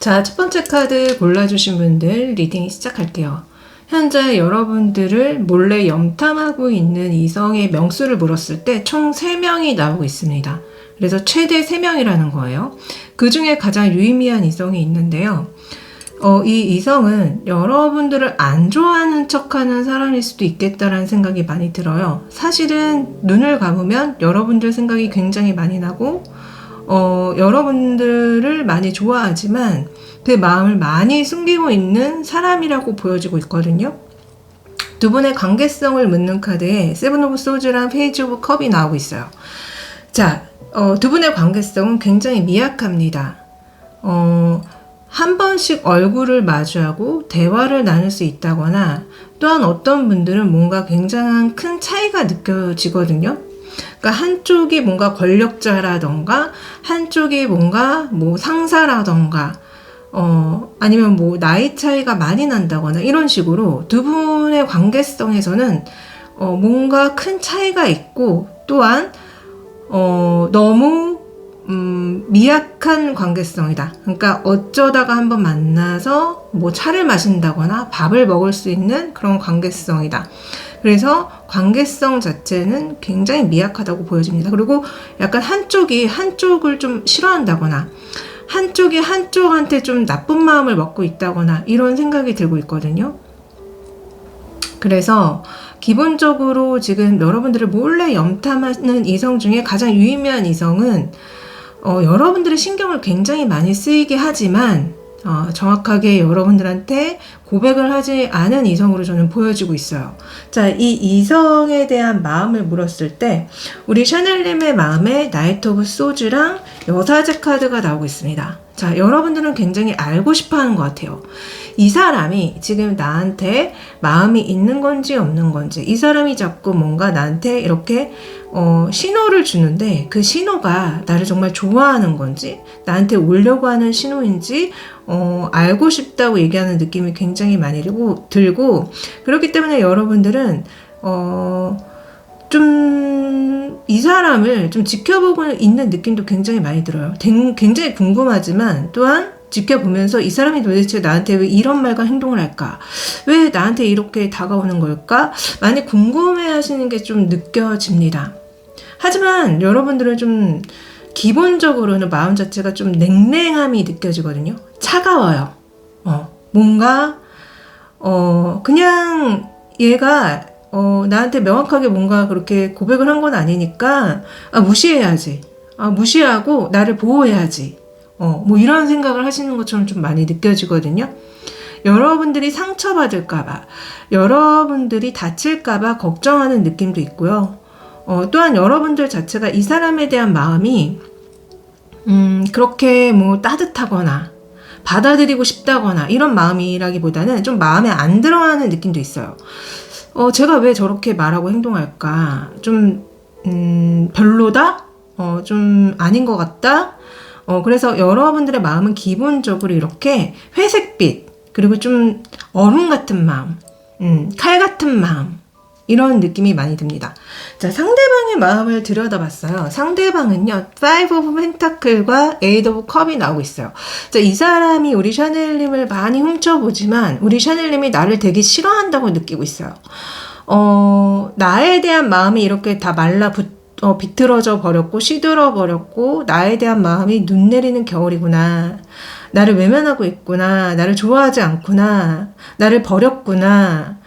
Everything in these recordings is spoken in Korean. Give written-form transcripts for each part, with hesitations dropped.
자, 첫 번째 카드 골라주신 분들 리딩 시작할게요. 현재 여러분들을 몰래 염탐하고 있는 이성의 명수를 물었을 때 총 3명이 나오고 있습니다. 그래서 최대 3명이라는 거예요. 그 중에 가장 유의미한 이성이 있는데요. 이 이성은 여러분들을 안 좋아하는 척하는 사람일 수도 있겠다라는 생각이 많이 들어요. 사실은 눈을 감으면 여러분들 생각이 굉장히 많이 나고 여러분들을 많이 좋아하지만 그 마음을 많이 숨기고 있는 사람이라고 보여지고 있거든요. 두 분의 관계성을 묻는 카드에 세븐 오브 소즈랑 페이지 오브 컵이 나오고 있어요. 자, 두 분의 관계성은 굉장히 미약합니다. 한 번씩 얼굴을 마주하고 대화를 나눌 수 있다거나 또한 어떤 분들은 뭔가 굉장한 큰 차이가 느껴지거든요. 그러니까 한쪽이 뭔가 권력자라던가 한쪽이 뭔가 뭐 상사라던가 아니면 뭐 나이 차이가 많이 난다거나 이런 식으로 두 분의 관계성에서는 뭔가 큰 차이가 있고 또한 너무 미약한 관계성이다. 그러니까 어쩌다가 한번 만나서 뭐 차를 마신다거나 밥을 먹을 수 있는 그런 관계성이다. 그래서 관계성 자체는 굉장히 미약하다고 보여집니다. 그리고 약간 한쪽이 한쪽을 좀 싫어한다거나 한쪽이 한쪽한테 좀 나쁜 마음을 먹고 있다거나 이런 생각이 들고 있거든요. 그래서 기본적으로 지금 여러분들을 몰래 염탐하는 이성 중에 가장 유의미한 이성은 여러분들의 신경을 굉장히 많이 쓰이게 하지만 정확하게 여러분들한테 고백을 하지 않은 이성으로 저는 보여지고 있어요. 자, 이 이성에 대한 마음을 물었을 때 우리 샤넬님의 마음에 나이트 오브 소즈랑 여사제 카드가 나오고 있습니다. 자, 여러분들은 굉장히 알고 싶어 하는 것 같아요. 이 사람이 지금 나한테 마음이 있는 건지 없는 건지, 이 사람이 자꾸 뭔가 나한테 이렇게 신호를 주는데 그 신호가 나를 정말 좋아하는 건지 나한테 오려고 하는 신호인지 알고 싶다고 얘기하는 느낌이 굉장히 많이 들고 그렇기 때문에 여러분들은 좀 이 사람을 좀 지켜보고 있는 느낌도 굉장히 많이 들어요. 굉장히 궁금하지만 또한 지켜보면서 이 사람이 도대체 나한테 왜 이런 말과 행동을 할까? 왜 나한테 이렇게 다가오는 걸까? 많이 궁금해 하시는 게 좀 느껴집니다. 하지만 여러분들은 좀 기본적으로는 마음 자체가 좀 냉랭함이 느껴지거든요. 차가워요. 뭔가 그냥 얘가 나한테 명확하게 뭔가 그렇게 고백을 한 건 아니니까 무시해야지. 무시하고 나를 보호해야지. 뭐 이런 생각을 하시는 것처럼 좀 많이 느껴지거든요. 여러분들이 상처받을까봐, 여러분들이 다칠까봐 걱정하는 느낌도 있고요. 또한 여러분들 자체가 이 사람에 대한 마음이 그렇게 뭐 따뜻하거나 받아들이고 싶다거나 이런 마음이라기보다는 좀 마음에 안 들어하는 느낌도 있어요. 제가 왜 저렇게 말하고 행동할까? 좀 별로다? 좀 아닌 것 같다? 그래서 여러분들의 마음은 기본적으로 이렇게 회색빛, 그리고 좀 얼음 같은 마음, 칼 같은 마음, 이런 느낌이 많이 듭니다. 자, 상대방의 마음을 들여다봤어요. 상대방은요, 5 of Pentacle과 8 of Cup이 나오고 있어요. 자, 이 사람이 우리 샤넬님을 많이 훔쳐보지만 우리 샤넬님이 나를 되게 싫어한다고 느끼고 있어요. 나에 대한 마음이 이렇게 다 비틀어져 버렸고 시들어 버렸고 나에 대한 마음이 눈 내리는 겨울이구나. 나를 외면하고 있구나. 나를 좋아하지 않구나. 나를 버렸구나.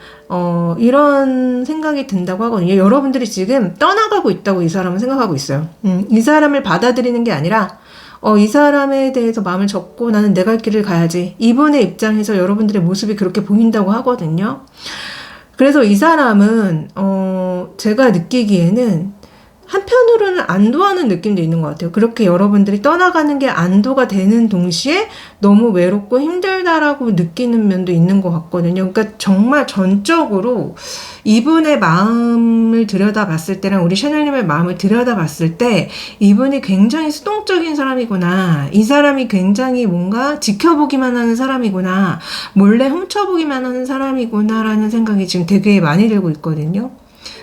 이런 생각이 든다고 하거든요. 여러분들이 지금 떠나가고 있다고 이 사람은 생각하고 있어요. 이 사람을 받아들이는 게 아니라 이 사람에 대해서 마음을 접고 나는 내 갈 길을 가야지. 이분의 입장에서 여러분들의 모습이 그렇게 보인다고 하거든요. 그래서 이 사람은 제가 느끼기에는 한편으로는 안도하는 느낌도 있는 것 같아요. 그렇게 여러분들이 떠나가는 게 안도가 되는 동시에 너무 외롭고 힘들다라고 느끼는 면도 있는 것 같거든요. 그러니까 정말 전적으로 이분의 마음을 들여다봤을 때랑 우리 샤넬님의 마음을 들여다봤을 때 이분이 굉장히 수동적인 사람이구나. 이 사람이 굉장히 뭔가 지켜보기만 하는 사람이구나. 몰래 훔쳐보기만 하는 사람이구나 라는 생각이 지금 되게 많이 들고 있거든요.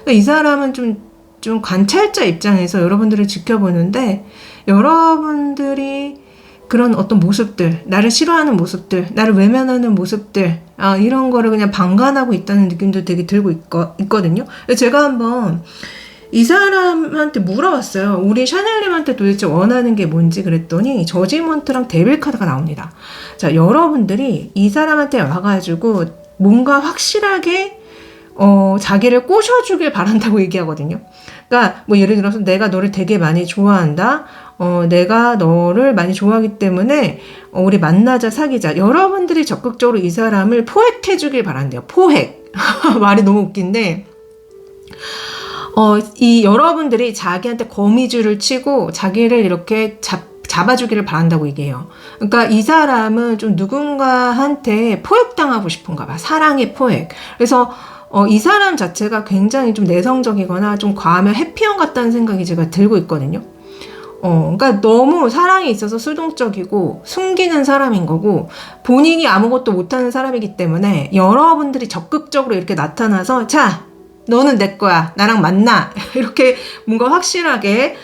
그러니까 이 사람은 좀 관찰자 입장에서 여러분들을 지켜보는데 여러분들이 그런 어떤 모습들, 나를 싫어하는 모습들, 나를 외면하는 모습들, 이런 거를 그냥 방관하고 있다는 느낌도 되게 들고 있거든요. 제가 한번 이 사람한테 물어봤어요. 우리 샤넬님한테 도대체 원하는 게 뭔지 그랬더니 저지먼트랑 데빌 카드가 나옵니다. 자, 여러분들이 이 사람한테 와가지고 뭔가 확실하게 자기를 꼬셔주길 바란다고 얘기하거든요. 그러니까 뭐 예를 들어서 내가 너를 되게 많이 좋아한다. 내가 너를 많이 좋아하기 때문에 우리 만나자, 사귀자. 여러분들이 적극적으로 이 사람을 포획해주길 바란대요. 포획. 말이 너무 웃긴데 이 여러분들이 자기한테 거미줄을 치고 자기를 이렇게 잡아주기를 바란다고 얘기해요. 그러니까 이 사람은 좀 누군가한테 포획당하고 싶은가 봐. 사랑의 포획. 그래서 이 사람 자체가 굉장히 좀 내성적이거나 좀 과하면 해피형 같다는 생각이 제가 들고 있거든요. 그러니까 너무 사랑에 있어서 수동적이고 숨기는 사람인 거고 본인이 아무것도 못하는 사람이기 때문에 여러분들이 적극적으로 이렇게 나타나서 자, 너는 내 거야. 나랑 만나. 이렇게 뭔가 확실하게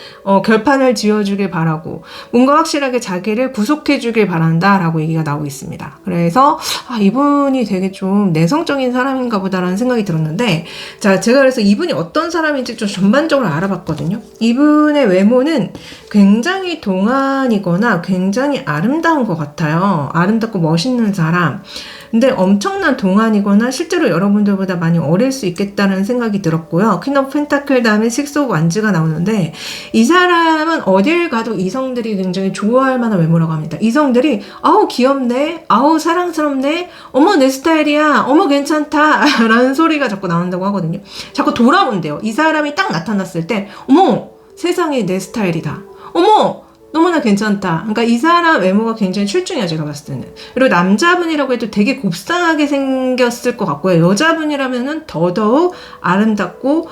결판을 지어주길 바라고 뭔가 확실하게 자기를 구속해주길 바란다라고 얘기가 나오고 있습니다. 그래서 이분이 되게 좀 내성적인 사람인가 보다라는 생각이 들었는데 자, 제가 그래서 이분이 어떤 사람인지 좀 전반적으로 알아봤거든요. 이분의 외모는 굉장히 동안이거나 굉장히 아름다운 것 같아요. 아름답고 멋있는 사람. 근데 엄청난 동안이거나 실제로 여러분들보다 많이 어릴 수 있겠다는 생각이 들었고요. 퀸 오브 펜타클 다음에 식스 오브 완즈가 나오는데 이 사람은 어딜 가도 이성들이 굉장히 좋아할 만한 외모라고 합니다. 이성들이 아우 귀엽네, 아우 사랑스럽네, 어머 내 스타일이야, 어머 괜찮다 라는 소리가 자꾸 나온다고 하거든요. 자꾸 돌아본대요. 이 사람이 딱 나타났을 때 어머 세상에 내 스타일이다, 어머 너무나 괜찮다. 그러니까 이 사람 외모가 굉장히 출중해요, 제가 봤을 때는. 그리고 남자분이라고 해도 되게 곱상하게 생겼을 것 같고요. 여자분이라면은 더더욱 아름답고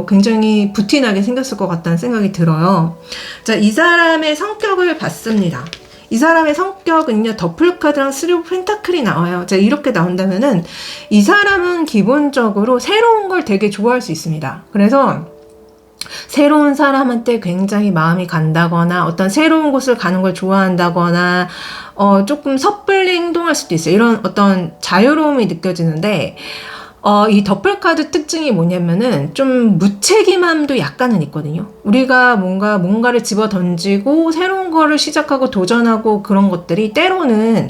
굉장히 부티나게 생겼을 것 같다는 생각이 들어요. 자, 이 사람의 성격을 봤습니다. 이 사람의 성격은요, 더플카드랑 쓰리 오브 펜타클이 나와요. 자, 이렇게 나온다면은 이 사람은 기본적으로 새로운 걸 되게 좋아할 수 있습니다. 그래서 새로운 사람한테 굉장히 마음이 간다거나 어떤 새로운 곳을 가는 걸 좋아한다거나 조금 섣불리 행동할 수도 있어요. 이런 어떤 자유로움이 느껴지는데 이 더플카드 특징이 뭐냐면은 좀 무책임함도 약간은 있거든요. 우리가 뭔가를 집어 던지고 새로운 거를 시작하고 도전하고 그런 것들이 때로는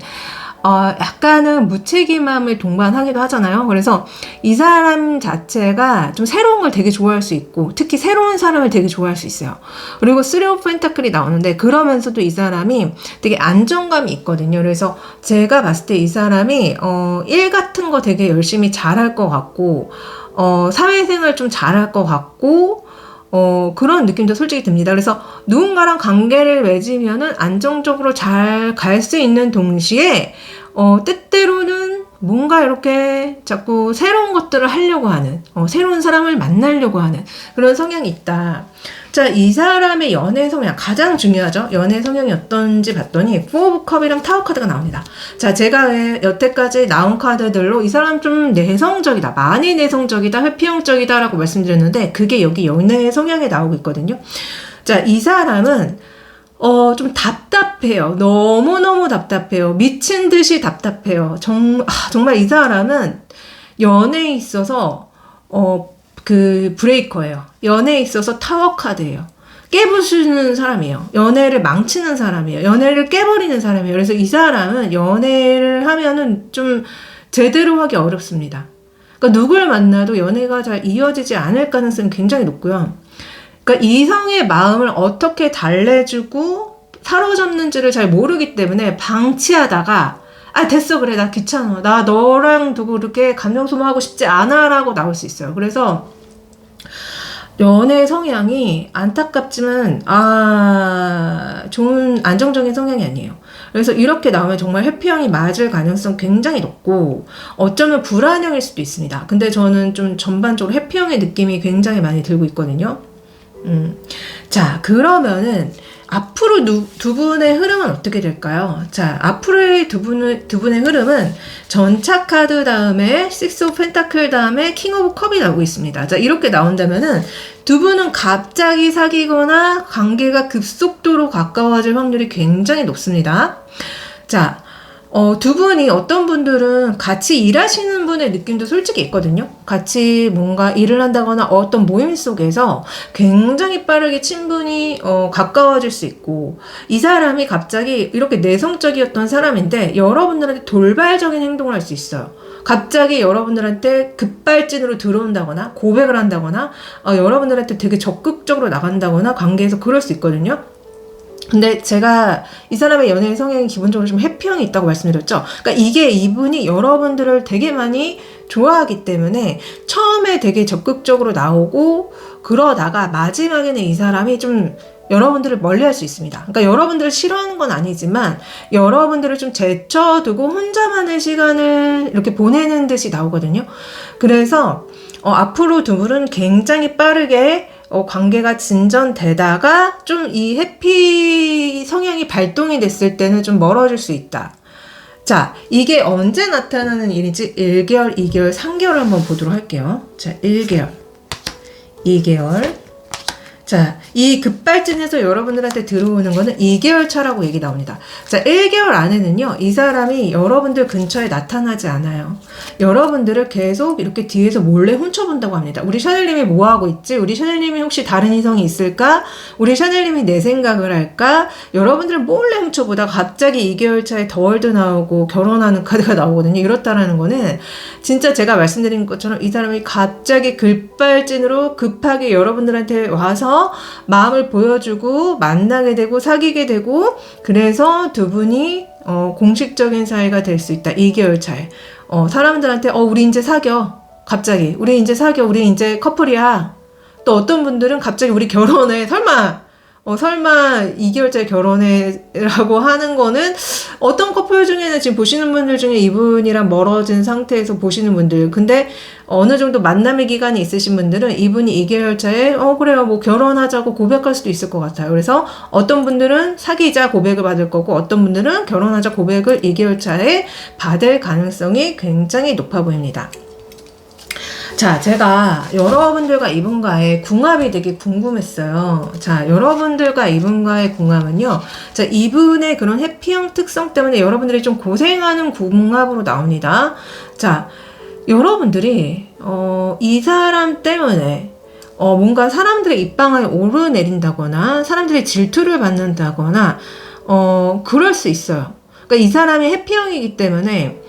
약간은 무책임함을 동반하기도 하잖아요. 그래서 이 사람 자체가 좀 새로운 걸 되게 좋아할 수 있고 특히 새로운 사람을 되게 좋아할 수 있어요. 그리고 쓰리 오브 펜타클이 나오는데 그러면서도 이 사람이 되게 안정감이 있거든요. 그래서 제가 봤을 때 이 사람이 일 같은 거 되게 열심히 잘할 것 같고 사회생활 좀 잘할 것 같고 그런 느낌도 솔직히 듭니다. 그래서 누군가랑 관계를 맺으면은 안정적으로 잘 갈 수 있는 동시에, 때때로는 뭔가 이렇게 자꾸 새로운 것들을 하려고 하는, 새로운 사람을 만나려고 하는 그런 성향이 있다. 자, 이 사람의 연애 성향, 가장 중요하죠. 연애 성향이 어떤지 봤더니, 포 오브 컵이랑 타워 카드가 나옵니다. 자, 제가 여태까지 나온 카드들로 이 사람 좀 내성적이다, 많이 내성적이다, 회피형적이다 라고 말씀드렸는데, 그게 여기 연애 성향에 나오고 있거든요. 자, 이 사람은 좀 답답해요. 너무너무 답답해요. 미친 듯이 답답해요. 정말 이 사람은 연애에 있어서 그 브레이커예요. 연애에 있어서 타워 카드예요. 깨부수는 사람이에요. 연애를 망치는 사람이에요. 연애를 깨버리는 사람이에요. 그래서 이 사람은 연애를 하면은 좀 제대로 하기 어렵습니다. 그러니까 누굴 만나도 연애가 잘 이어지지 않을 가능성이 굉장히 높고요. 그러니까 이성의 마음을 어떻게 달래주고 사로잡는지를 잘 모르기 때문에 방치하다가 됐어, 그래, 나 귀찮아, 나 너랑 두고 이렇게 감정 소모하고 싶지 않아 라고 나올 수 있어요. 그래서 연애 성향이 안타깝지만 좋은 안정적인 성향이 아니에요. 그래서 이렇게 나오면 정말 회피형이 맞을 가능성 굉장히 높고 어쩌면 불안형일 수도 있습니다. 근데 저는 좀 전반적으로 회피형의 느낌이 굉장히 많이 들고 있거든요. 자, 그러면은 앞으로 두 분의 흐름은 어떻게 될까요? 자, 앞으로의 두 분의 흐름은 전차 카드 다음에 식스 오브 펜타클 다음에 킹 오브 컵이 나오고 있습니다. 자, 이렇게 나온다면은 두 분은 갑자기 사귀거나 관계가 급속도로 가까워질 확률이 굉장히 높습니다. 자, 두 분이 어떤 분들은 같이 일하시는 분의 느낌도 솔직히 있거든요. 같이 뭔가 일을 한다거나 어떤 모임 속에서 굉장히 빠르게 친분이 가까워질 수 있고, 이 사람이 갑자기 이렇게 내성적이었던 사람인데 여러분들한테 돌발적인 행동을 할 수 있어요. 갑자기 여러분들한테 급발진으로 들어온다거나 고백을 한다거나 여러분들한테 되게 적극적으로 나간다거나 관계에서 그럴 수 있거든요. 근데 제가 이 사람의 연예인 성향이 기본적으로 좀 회피형이 있다고 말씀드렸죠. 그러니까 이게 이분이 여러분들을 되게 많이 좋아하기 때문에 처음에 되게 적극적으로 나오고 그러다가 마지막에는 이 사람이 좀 여러분들을 멀리할 수 있습니다. 그러니까 여러분들을 싫어하는 건 아니지만 여러분들을 좀 제쳐두고 혼자만의 시간을 이렇게 보내는 듯이 나오거든요. 그래서 앞으로 두 분은 굉장히 빠르게 관계가 진전되다가 좀 이 해피 성향이 발동이 됐을 때는 좀 멀어질 수 있다. 자, 이게 언제 나타나는 일인지 1개월, 2개월, 3개월 한번 보도록 할게요. 자, 1개월, 2개월. 자, 이 급발진해서 여러분들한테 들어오는 거는 2개월 차라고 얘기 나옵니다. 자, 1개월 안에는요, 이 사람이 여러분들 근처에 나타나지 않아요. 여러분들을 계속 이렇게 뒤에서 몰래 훔쳐본다고 합니다. 우리 샤넬님이 뭐 하고 있지? 우리 샤넬님이 혹시 다른 이성이 있을까? 우리 샤넬님이 내 생각을 할까? 여러분들을 몰래 훔쳐보다가 갑자기 2개월 차에 더월드 나오고 결혼하는 카드가 나오거든요. 이렇다라는 거는 진짜 제가 말씀드린 것처럼 이 사람이 갑자기 급발진으로 급하게 여러분들한테 와서 마음을 보여주고 만나게 되고 사귀게 되고, 그래서 두 분이 공식적인 사이가 될 수 있다. 2개월 차에 사람들한테 우리 이제 사겨, 갑자기 우리 이제 사겨, 우리 이제 커플이야. 또 어떤 분들은 갑자기 우리 결혼해, 설마 2개월째 결혼해 라고 하는 거는 어떤 커플 중에는 지금 보시는 분들 중에 이분이랑 멀어진 상태에서 보시는 분들, 근데 어느 정도 만남의 기간이 있으신 분들은 이분이 2개월차에 그래요 뭐 결혼하자고 고백할 수도 있을 것 같아요. 그래서 어떤 분들은 사귀자 고백을 받을 거고 어떤 분들은 결혼하자 고백을 2개월차에 받을 가능성이 굉장히 높아 보입니다. 자, 제가 여러분들과 이분과의 궁합이 되게 궁금했어요. 자, 여러분들과 이분과의 궁합은요. 자, 이분의 그런 해피형 특성 때문에 여러분들이 좀 고생하는 궁합으로 나옵니다. 자, 여러분들이 이 사람 때문에 뭔가 사람들의 입방아에 오르내린다거나 사람들의 질투를 받는다거나 그럴 수 있어요. 그러니까 이 사람이 해피형이기 때문에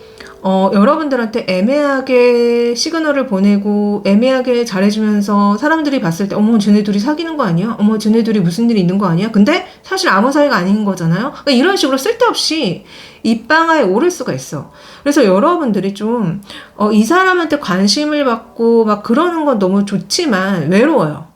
여러분들한테 애매하게 시그널을 보내고 애매하게 잘해주면서 사람들이 봤을 때 어머 쟤네 둘이 사귀는 거 아니야? 어머 쟤네 둘이 무슨 일이 있는 거 아니야? 근데 사실 아무 사이가 아닌 거잖아요. 그러니까 이런 식으로 쓸데없이 입방아에 오를 수가 있어. 그래서 여러분들이 좀 이 사람한테 관심을 받고 막 그러는 건 너무 좋지만 외로워요.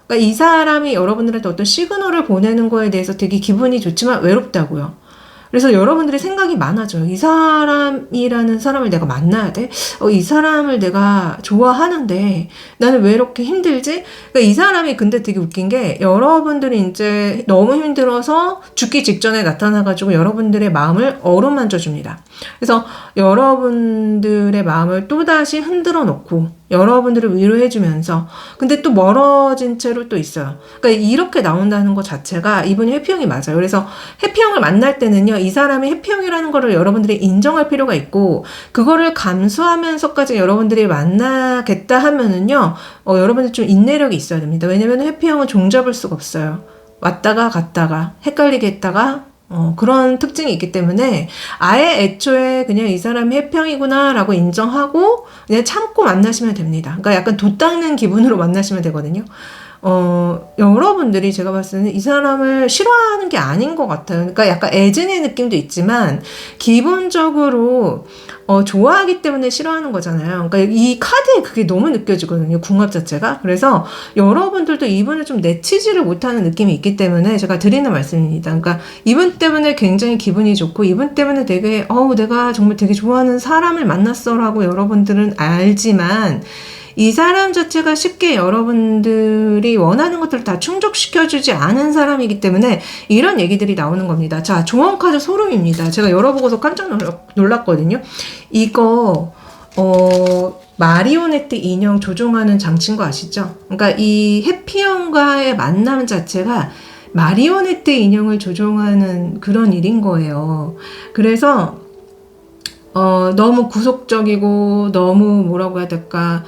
그러니까 이 사람이 여러분들한테 어떤 시그널을 보내는 거에 대해서 되게 기분이 좋지만 외롭다고요. 그래서 여러분들의 생각이 많아져요. 이 사람이라는 사람을 내가 만나야 돼? 이 사람을 내가 좋아하는데 나는 왜 이렇게 힘들지? 그러니까 이 사람이 근데 되게 웃긴 게 여러분들이 이제 너무 힘들어서 죽기 직전에 나타나가지고 여러분들의 마음을 어루만져 줍니다. 그래서 여러분들의 마음을 또다시 흔들어 놓고 여러분들을 위로해주면서 근데 또 멀어진 채로 또 있어요. 그러니까 이렇게 나온다는 것 자체가 이분이 해피형이 맞아요. 그래서 해피형을 만날 때는요, 이 사람이 해피형이라는 거를 여러분들이 인정할 필요가 있고 그거를 감수하면서까지 여러분들이 만나겠다 하면은요, 여러분들 좀 인내력이 있어야 됩니다. 왜냐면 해피형은 종잡을 수가 없어요. 왔다가 갔다가 헷갈리게 했다가 그런 특징이 있기 때문에 아예 애초에 그냥 이 사람이 해평이구나 라고 인정하고 그냥 참고 만나시면 됩니다. 그러니까 약간 도 닦는 기분으로 만나시면 되거든요. 여러분들이 제가 봤을 때는 이 사람을 싫어하는 게 아닌 것 같아요. 그러니까 약간 애증의 느낌도 있지만 기본적으로 좋아하기 때문에 싫어하는 거잖아요. 그러니까 이 카드에 그게 너무 느껴지거든요. 궁합 자체가. 그래서 여러분들도 이분을 좀 내치지를 못하는 느낌이 있기 때문에 제가 드리는 말씀입니다. 그러니까 이분 때문에 굉장히 기분이 좋고 이분 때문에 되게 내가 정말 되게 좋아하는 사람을 만났어라고 여러분들은 알지만 이 사람 자체가 쉽게 여러분들이 원하는 것들을 다 충족시켜주지 않은 사람이기 때문에 이런 얘기들이 나오는 겁니다. 자, 조언카드 소름입니다. 제가 열어보고서 깜짝 놀랐거든요. 이거 마리오네트 인형 조종하는 장치인 거 아시죠? 그러니까 이 해피형과의 만남 자체가 마리오네트 인형을 조종하는 그런 일인 거예요. 그래서 너무 구속적이고 너무 뭐라고 해야 될까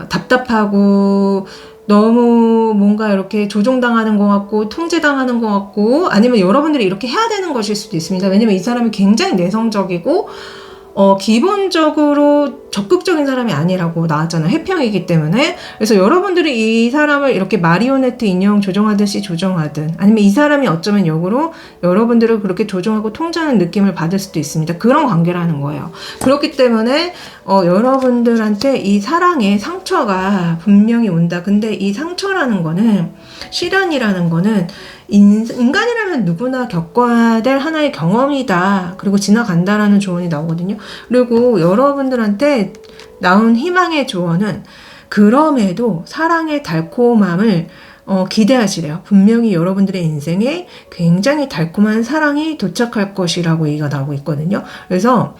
답답하고 너무 뭔가 이렇게 조종당하는 것 같고 통제당하는 것 같고 아니면 여러분들이 이렇게 해야 되는 것일 수도 있습니다. 왜냐면 이 사람이 굉장히 내성적이고 기본적으로 적극적인 사람이 아니라고 나왔잖아요. 해평이기 때문에. 그래서 여러분들이 이 사람을 이렇게 마리오네트 인형 조종하듯이 조종하든 아니면 이 사람이 어쩌면 역으로 여러분들을 그렇게 조종하고 통제하는 느낌을 받을 수도 있습니다. 그런 관계라는 거예요. 그렇기 때문에 여러분들한테 이 사랑의 상처가 분명히 온다. 근데 이 상처라는 거는 시련이라는 거는 인간이라면 누구나 겪어야 될 하나의 경험이다. 그리고 지나간다라는 조언이 나오거든요. 그리고 여러분들한테 나온 희망의 조언은 그럼에도 사랑의 달콤함을 기대하시래요. 분명히 여러분들의 인생에 굉장히 달콤한 사랑이 도착할 것이라고 얘기가 나오고 있거든요. 그래서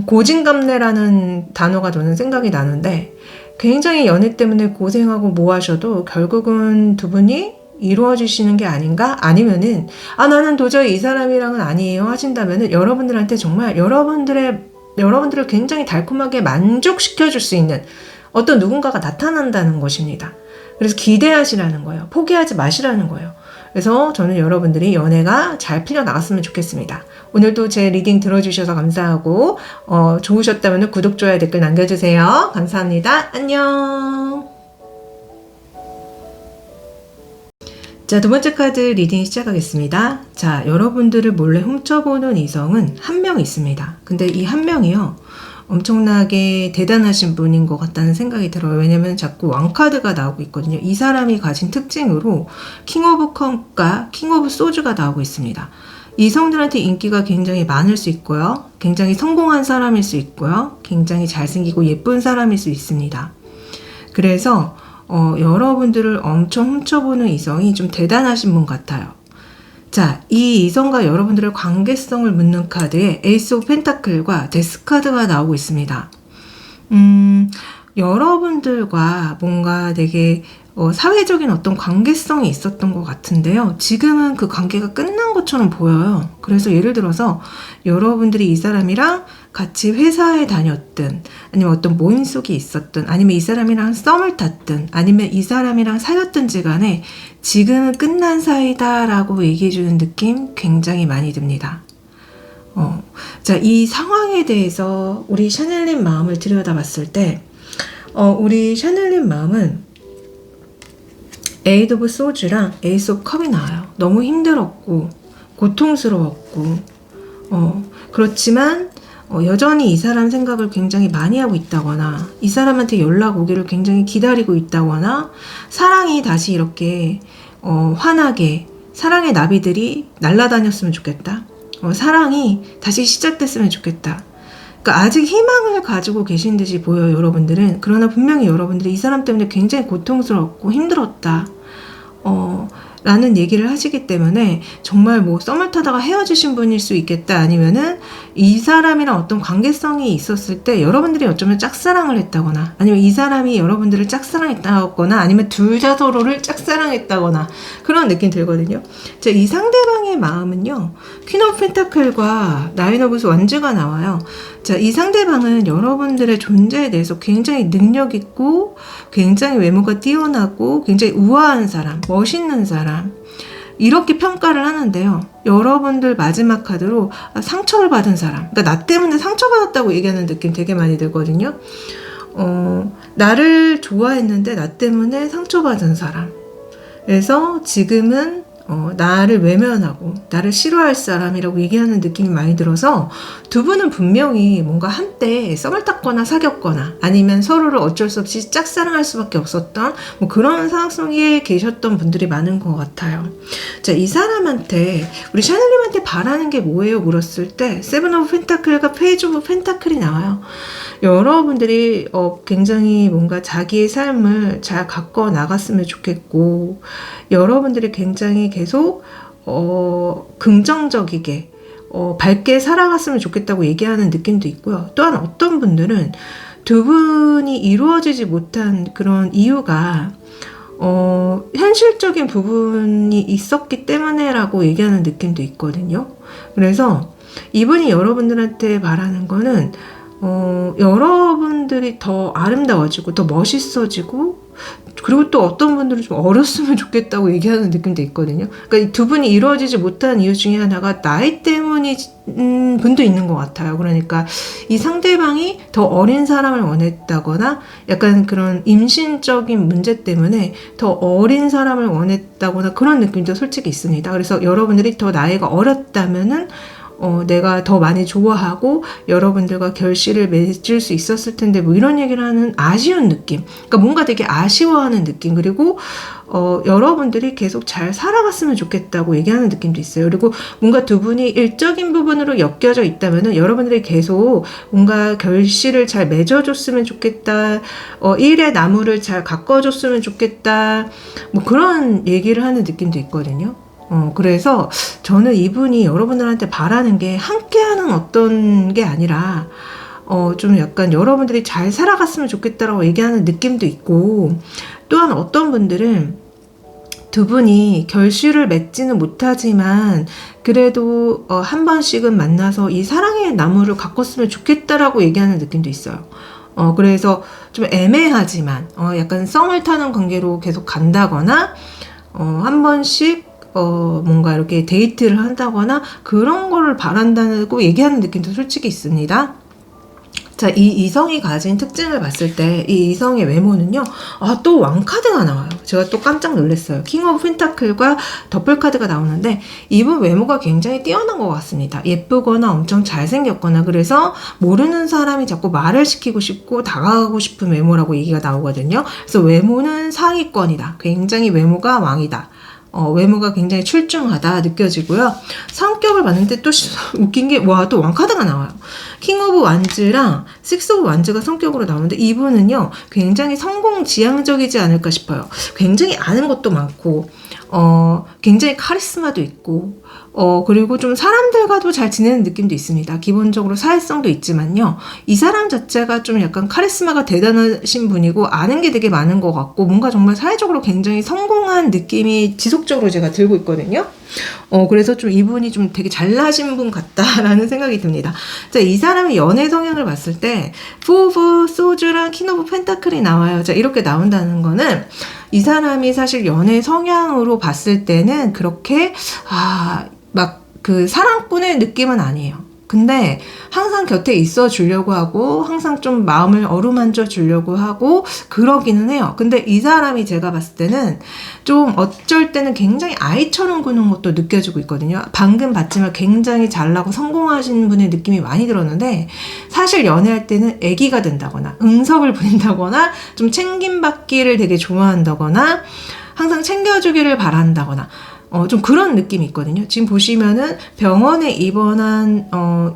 고진감래라는 단어가 저는 생각이 나는데 굉장히 연애 때문에 고생하고 뭐 하셔도 결국은 두 분이 이루어지시는 게 아닌가? 아니면은 나는 도저히 이 사람이랑은 아니에요 하신다면은 여러분들한테 정말 여러분들을 굉장히 달콤하게 만족시켜 줄 수 있는 어떤 누군가가 나타난다는 것입니다. 그래서 기대하시라는 거예요. 포기하지 마시라는 거예요. 그래서 저는 여러분들이 연애가 잘 풀려나갔으면 좋겠습니다. 오늘도 제 리딩 들어주셔서 감사하고 좋으셨다면 구독, 좋아요, 댓글 남겨주세요. 감사합니다. 안녕. 자, 두 번째 카드 리딩 시작하겠습니다. 자, 여러분들을 몰래 훔쳐보는 이성은 한 명 있습니다. 근데 이 한 명이요. 엄청나게 대단하신 분인 것 같다는 생각이 들어요. 왜냐면 자꾸 왕카드가 나오고 있거든요. 이 사람이 가진 특징으로 킹 오브 컵과 킹 오브 소주가 나오고 있습니다. 이성들한테 인기가 굉장히 많을 수 있고요. 굉장히 성공한 사람일 수 있고요. 굉장히 잘생기고 예쁜 사람일 수 있습니다. 그래서 여러분들을 엄청 훔쳐보는 이성이 좀 대단하신 분 같아요. 자, 이 이성과 여러분들의 관계성을 묻는 카드에 에이스 오브 펜타클과 데스 카드가 나오고 있습니다. 여러분들과 뭔가 되게 사회적인 어떤 관계성이 있었던 것 같은데요. 지금은 그 관계가 끝난 것처럼 보여요. 그래서 예를 들어서 여러분들이 이 사람이랑 같이 회사에 다녔든 아니면 어떤 모임 속에 있었든 아니면 이 사람이랑 썸을 탔든 아니면 이 사람이랑 사귀었든지 간에 지금은 끝난 사이다라고 얘기해주는 느낌 굉장히 많이 듭니다. 자, 이 상황에 대해서 우리 샤넬님 마음을 들여다봤을 때 우리 샤넬님 마음은 에이드 오브 소주랑 에이스 오브 컵이 나와요. 너무 힘들었고 고통스러웠고 그렇지만 여전히 이 사람 생각을 굉장히 많이 하고 있다거나 이 사람한테 연락 오기를 굉장히 기다리고 있다거나 사랑이 다시 이렇게 환하게 사랑의 나비들이 날아다녔으면 좋겠다. 사랑이 다시 시작됐으면 좋겠다. 그러니까 아직 희망을 가지고 계신 듯이 보여요, 여러분들은. 그러나 분명히 여러분들이 이 사람 때문에 굉장히 고통스럽고 힘들었다. 라는 얘기를 하시기 때문에 정말 뭐 썸을 타다가 헤어지신 분일 수 있겠다. 아니면은 이 사람이랑 어떤 관계성이 있었을 때 여러분들이 어쩌면 짝사랑을 했다거나 아니면 이 사람이 여러분들을 짝사랑했다거나 아니면 둘 다 서로를 짝사랑했다거나 그런 느낌 들거든요. 자, 이 상대방의 마음은요. 퀸 오브 펜타클과 나인 오브 원즈가 나와요. 자, 이 상대방은 여러분들의 존재에 대해서 굉장히 능력 있고 굉장히 외모가 뛰어나고 굉장히 우아한 사람, 멋있는 사람 이렇게 평가를 하는데요. 여러분들 마지막 카드로 상처를 받은 사람, 그러니까 나 때문에 상처받았다고 얘기하는 느낌 되게 많이 들거든요. 나를 좋아했는데 나 때문에 상처받은 사람. 그래서 지금은 나를 외면하고 나를 싫어할 사람이라고 얘기하는 느낌이 많이 들어서 두 분은 분명히 뭔가 한때 썸을 탔거나 사귀었거나 아니면 서로를 어쩔 수 없이 짝사랑할 수밖에 없었던 뭐 그런 상황 속에 계셨던 분들이 많은 것 같아요. 자, 이 사람한테 우리 샤넬님한테 바라는 게 뭐예요? 물었을 때 세븐 오브 펜타클과 페이지 오브 펜타클이 나와요. 여러분들이 굉장히 뭔가 자기의 삶을 잘 가꿔 나갔으면 좋겠고 여러분들이 굉장히 계속 긍정적이게 밝게 살아갔으면 좋겠다고 얘기하는 느낌도 있고요. 또한 어떤 분들은 두 분이 이루어지지 못한 그런 이유가 현실적인 부분이 있었기 때문에라고 얘기하는 느낌도 있거든요. 그래서 이분이 여러분들한테 바라는 거는 여러분들이 더 아름다워지고 더 멋있어지고 그리고 또 어떤 분들은 좀 어렸으면 좋겠다고 얘기하는 느낌도 있거든요. 그러니까 이 두 분이 이루어지지 못한 이유 중에 하나가 나이 때문인 분도 있는 것 같아요. 그러니까 이 상대방이 더 어린 사람을 원했다거나 약간 그런 임신적인 문제 때문에 더 어린 사람을 원했다거나 그런 느낌도 솔직히 있습니다. 그래서 여러분들이 더 나이가 어렸다면은 내가 더 많이 좋아하고 여러분들과 결실을 맺을 수 있었을 텐데 뭐 이런 얘기를 하는 아쉬운 느낌, 그러니까 뭔가 되게 아쉬워하는 느낌, 그리고 여러분들이 계속 잘 살아갔으면 좋겠다고 얘기하는 느낌도 있어요. 그리고 뭔가 두 분이 일적인 부분으로 엮여져 있다면은 여러분들이 계속 뭔가 결실을 잘 맺어줬으면 좋겠다, 일의 나무를 잘 가꿔줬으면 좋겠다, 뭐 그런 얘기를 하는 느낌도 있거든요. 그래서 저는 이분이 여러분들한테 바라는 게 함께하는 어떤 게 아니라 좀 약간 여러분들이 잘 살아갔으면 좋겠다라고 얘기하는 느낌도 있고, 또한 어떤 분들은 두 분이 결실을 맺지는 못하지만 그래도 한 번씩은 만나서 이 사랑의 나무를 가꿨으면 좋겠다라고 얘기하는 느낌도 있어요. 그래서 좀 애매하지만 약간 썸을 타는 관계로 계속 간다거나 한 번씩 뭔가 이렇게 데이트를 한다거나 그런 거를 바란다고 얘기하는 느낌도 솔직히 있습니다. 자, 이 이성이 가진 특징을 봤을 때 이 이성의 외모는요, 또 왕카드가 나와요. 제가 또 깜짝 놀랐어요. 킹 오브 펜타클과 더블 카드가 나오는데 이분 외모가 굉장히 뛰어난 것 같습니다. 예쁘거나 엄청 잘생겼거나, 그래서 모르는 사람이 자꾸 말을 시키고 싶고 다가가고 싶은 외모라고 얘기가 나오거든요. 그래서 외모는 상위권이다. 굉장히 외모가 왕이다. 외모가 굉장히 출중하다 느껴지고요. 성격을 봤는데 또 웃긴 게, 또 왕카드가 나와요. 킹 오브 완즈랑 식스 오브 완즈가 성격으로 나오는데 이분은요, 굉장히 성공지향적이지 않을까 싶어요. 굉장히 아는 것도 많고, 굉장히 카리스마도 있고, 그리고 좀 사람들과도 잘 지내는 느낌도 있습니다. 기본적으로 사회성도 있지만요. 이 사람 자체가 좀 약간 카리스마가 대단하신 분이고 아는 게 되게 많은 것 같고 뭔가 정말 사회적으로 굉장히 성공한 느낌이 지속적으로 제가 들고 있거든요. 그래서 좀 이분이 좀 되게 잘나신 분 같다라는 생각이 듭니다. 자, 이 사람의 연애 성향을 봤을 때 포 오브 소주랑 킹 오브 펜타클이 나와요. 자, 이렇게 나온다는 거는 이 사람이 사실 연애 성향으로 봤을 때는 그렇게 막 그 사랑꾼의 느낌은 아니에요. 근데 항상 곁에 있어 주려고 하고 항상 좀 마음을 어루만져 주려고 하고 그러기는 해요. 근데 이 사람이 제가 봤을 때는 좀 어쩔 때는 굉장히 아이처럼 구는 것도 느껴지고 있거든요. 방금 봤지만 굉장히 잘나고 성공하신 분의 느낌이 많이 들었는데 사실 연애할 때는 애기가 된다거나 응석을 부린다거나 좀 챙김받기를 되게 좋아한다거나 항상 챙겨주기를 바란다거나 좀 그런 느낌이 있거든요. 지금 보시면은 병원에 입원한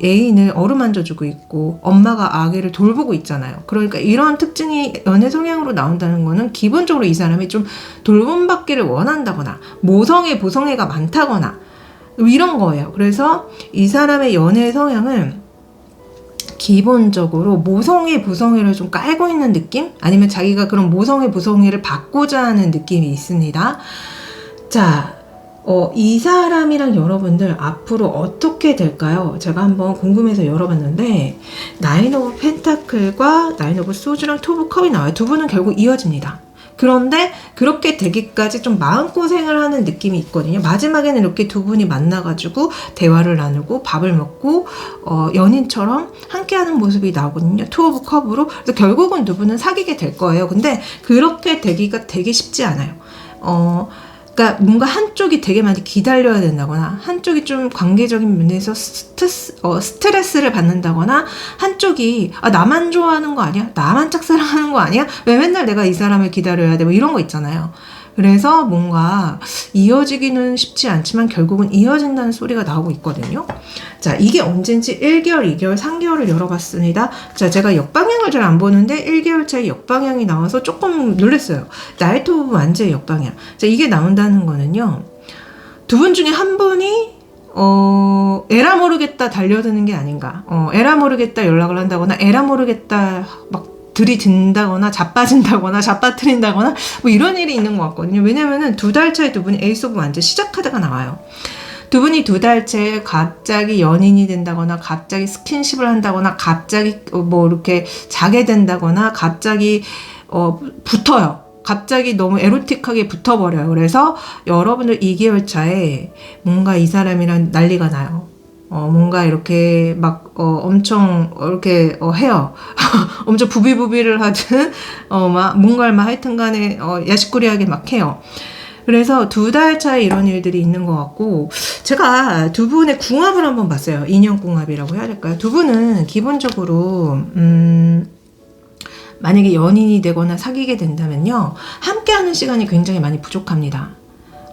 애인을 어루만져주고 있고 엄마가 아기를 돌보고 있잖아요. 그러니까 이런 특징이 연애 성향으로 나온다는 거는 기본적으로 이 사람이 좀 돌봄받기를 원한다거나 모성애 보성애가 많다거나 이런 거예요. 그래서 이 사람의 연애 성향은 기본적으로 모성애 보성애를 좀 깔고 있는 느낌? 아니면 자기가 그런 모성애 보성애를 받고자 하는 느낌이 있습니다. 자, 이 사람이랑 여러분들 앞으로 어떻게 될까요? 제가 한번 궁금해서 열어봤는데 나인 오브 펜타클과 나인 오브 소주랑 투 오브 컵이 나와요. 두 분은 결국 이어집니다. 그런데 그렇게 되기까지 좀 마음고생을 하는 느낌이 있거든요. 마지막에는 이렇게 두 분이 만나가지고 대화를 나누고 밥을 먹고 연인처럼 함께하는 모습이 나오거든요. 투 오브 컵으로. 그래서 결국은 두 분은 사귀게 될 거예요. 근데 그렇게 되기가 되게 쉽지 않아요. 그러니까 뭔가 한쪽이 되게 많이 기다려야 된다거나 한쪽이 좀 관계적인 면에서 스트레스를 받는다거나 한쪽이 나만 좋아하는 거 아니야? 나만 짝사랑하는 거 아니야? 왜 맨날 내가 이 사람을 기다려야 돼? 뭐 이런 거 있잖아요. 그래서 뭔가 이어지기는 쉽지 않지만 결국은 이어진다는 소리가 나오고 있거든요. 자, 이게 언젠지 1개월, 2개월, 3개월을 열어봤습니다. 자, 제가 역방향을 잘 안 보는데 1개월차에 역방향이 나와서 조금 놀랐어요. 나이트 오브 완제의 역방향. 자, 이게 나온다는 거는요. 두 분 중에 한 분이 에라 모르겠다 달려드는 게 아닌가. 에라 모르겠다 연락을 한다거나 에라 모르겠다 막 들이든다거나 자빠진다거나 자빠뜨린다거나 뭐 이런 일이 있는 것 같거든요. 왜냐면은 2달 차에 두 분이 에이스 오브 완제 시작하다가 나와요. 두 분이 2달째 갑자기 연인이 된다거나 갑자기 스킨십을 한다거나 갑자기 뭐 이렇게 자게 된다거나 갑자기 붙어요. 갑자기 너무 에로틱하게 붙어버려요. 그래서 여러분들 2개월 차에 뭔가 이 사람이랑 난리가 나요. 뭔가 이렇게 막 엄청 이렇게 해요. 엄청 부비부비를 하든 막 뭔가를 막 하여튼간에 야식거리하게 막 해요. 그래서 2달 차에 이런 일들이 있는 것 같고, 제가 두 분의 궁합을 한번 봤어요. 인연궁합이라고 해야 될까요? 두 분은 기본적으로 만약에 연인이 되거나 사귀게 된다면요, 함께하는 시간이 굉장히 많이 부족합니다.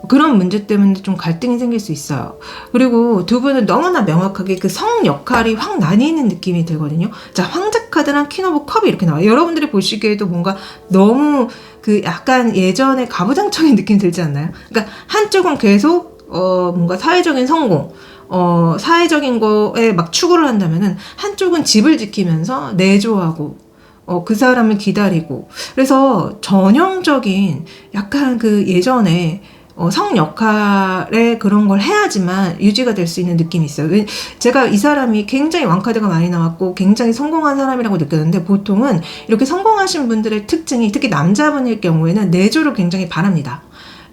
그런 문제 때문에 좀 갈등이 생길 수 있어요. 그리고 두 분은 너무나 명확하게 그 성 역할이 확 나뉘는 느낌이 들거든요. 자, 황제 카드랑 퀸 오브 컵이 이렇게 나와요. 여러분들이 보시기에도 뭔가 너무 그 약간 예전에 가부장적인 느낌 들지 않나요? 그러니까 한쪽은 계속 뭔가 사회적인 성공, 사회적인 거에 막 추구를 한다면은 한쪽은 집을 지키면서 내조하고 그 사람을 기다리고, 그래서 전형적인 약간 그 예전에 성 역할에 그런 걸 해야지만 유지가 될 수 있는 느낌이 있어요. 제가 이 사람이 굉장히 왕카드가 많이 나왔고 굉장히 성공한 사람이라고 느꼈는데, 보통은 이렇게 성공하신 분들의 특징이, 특히 남자분일 경우에는 내조를 굉장히 바랍니다.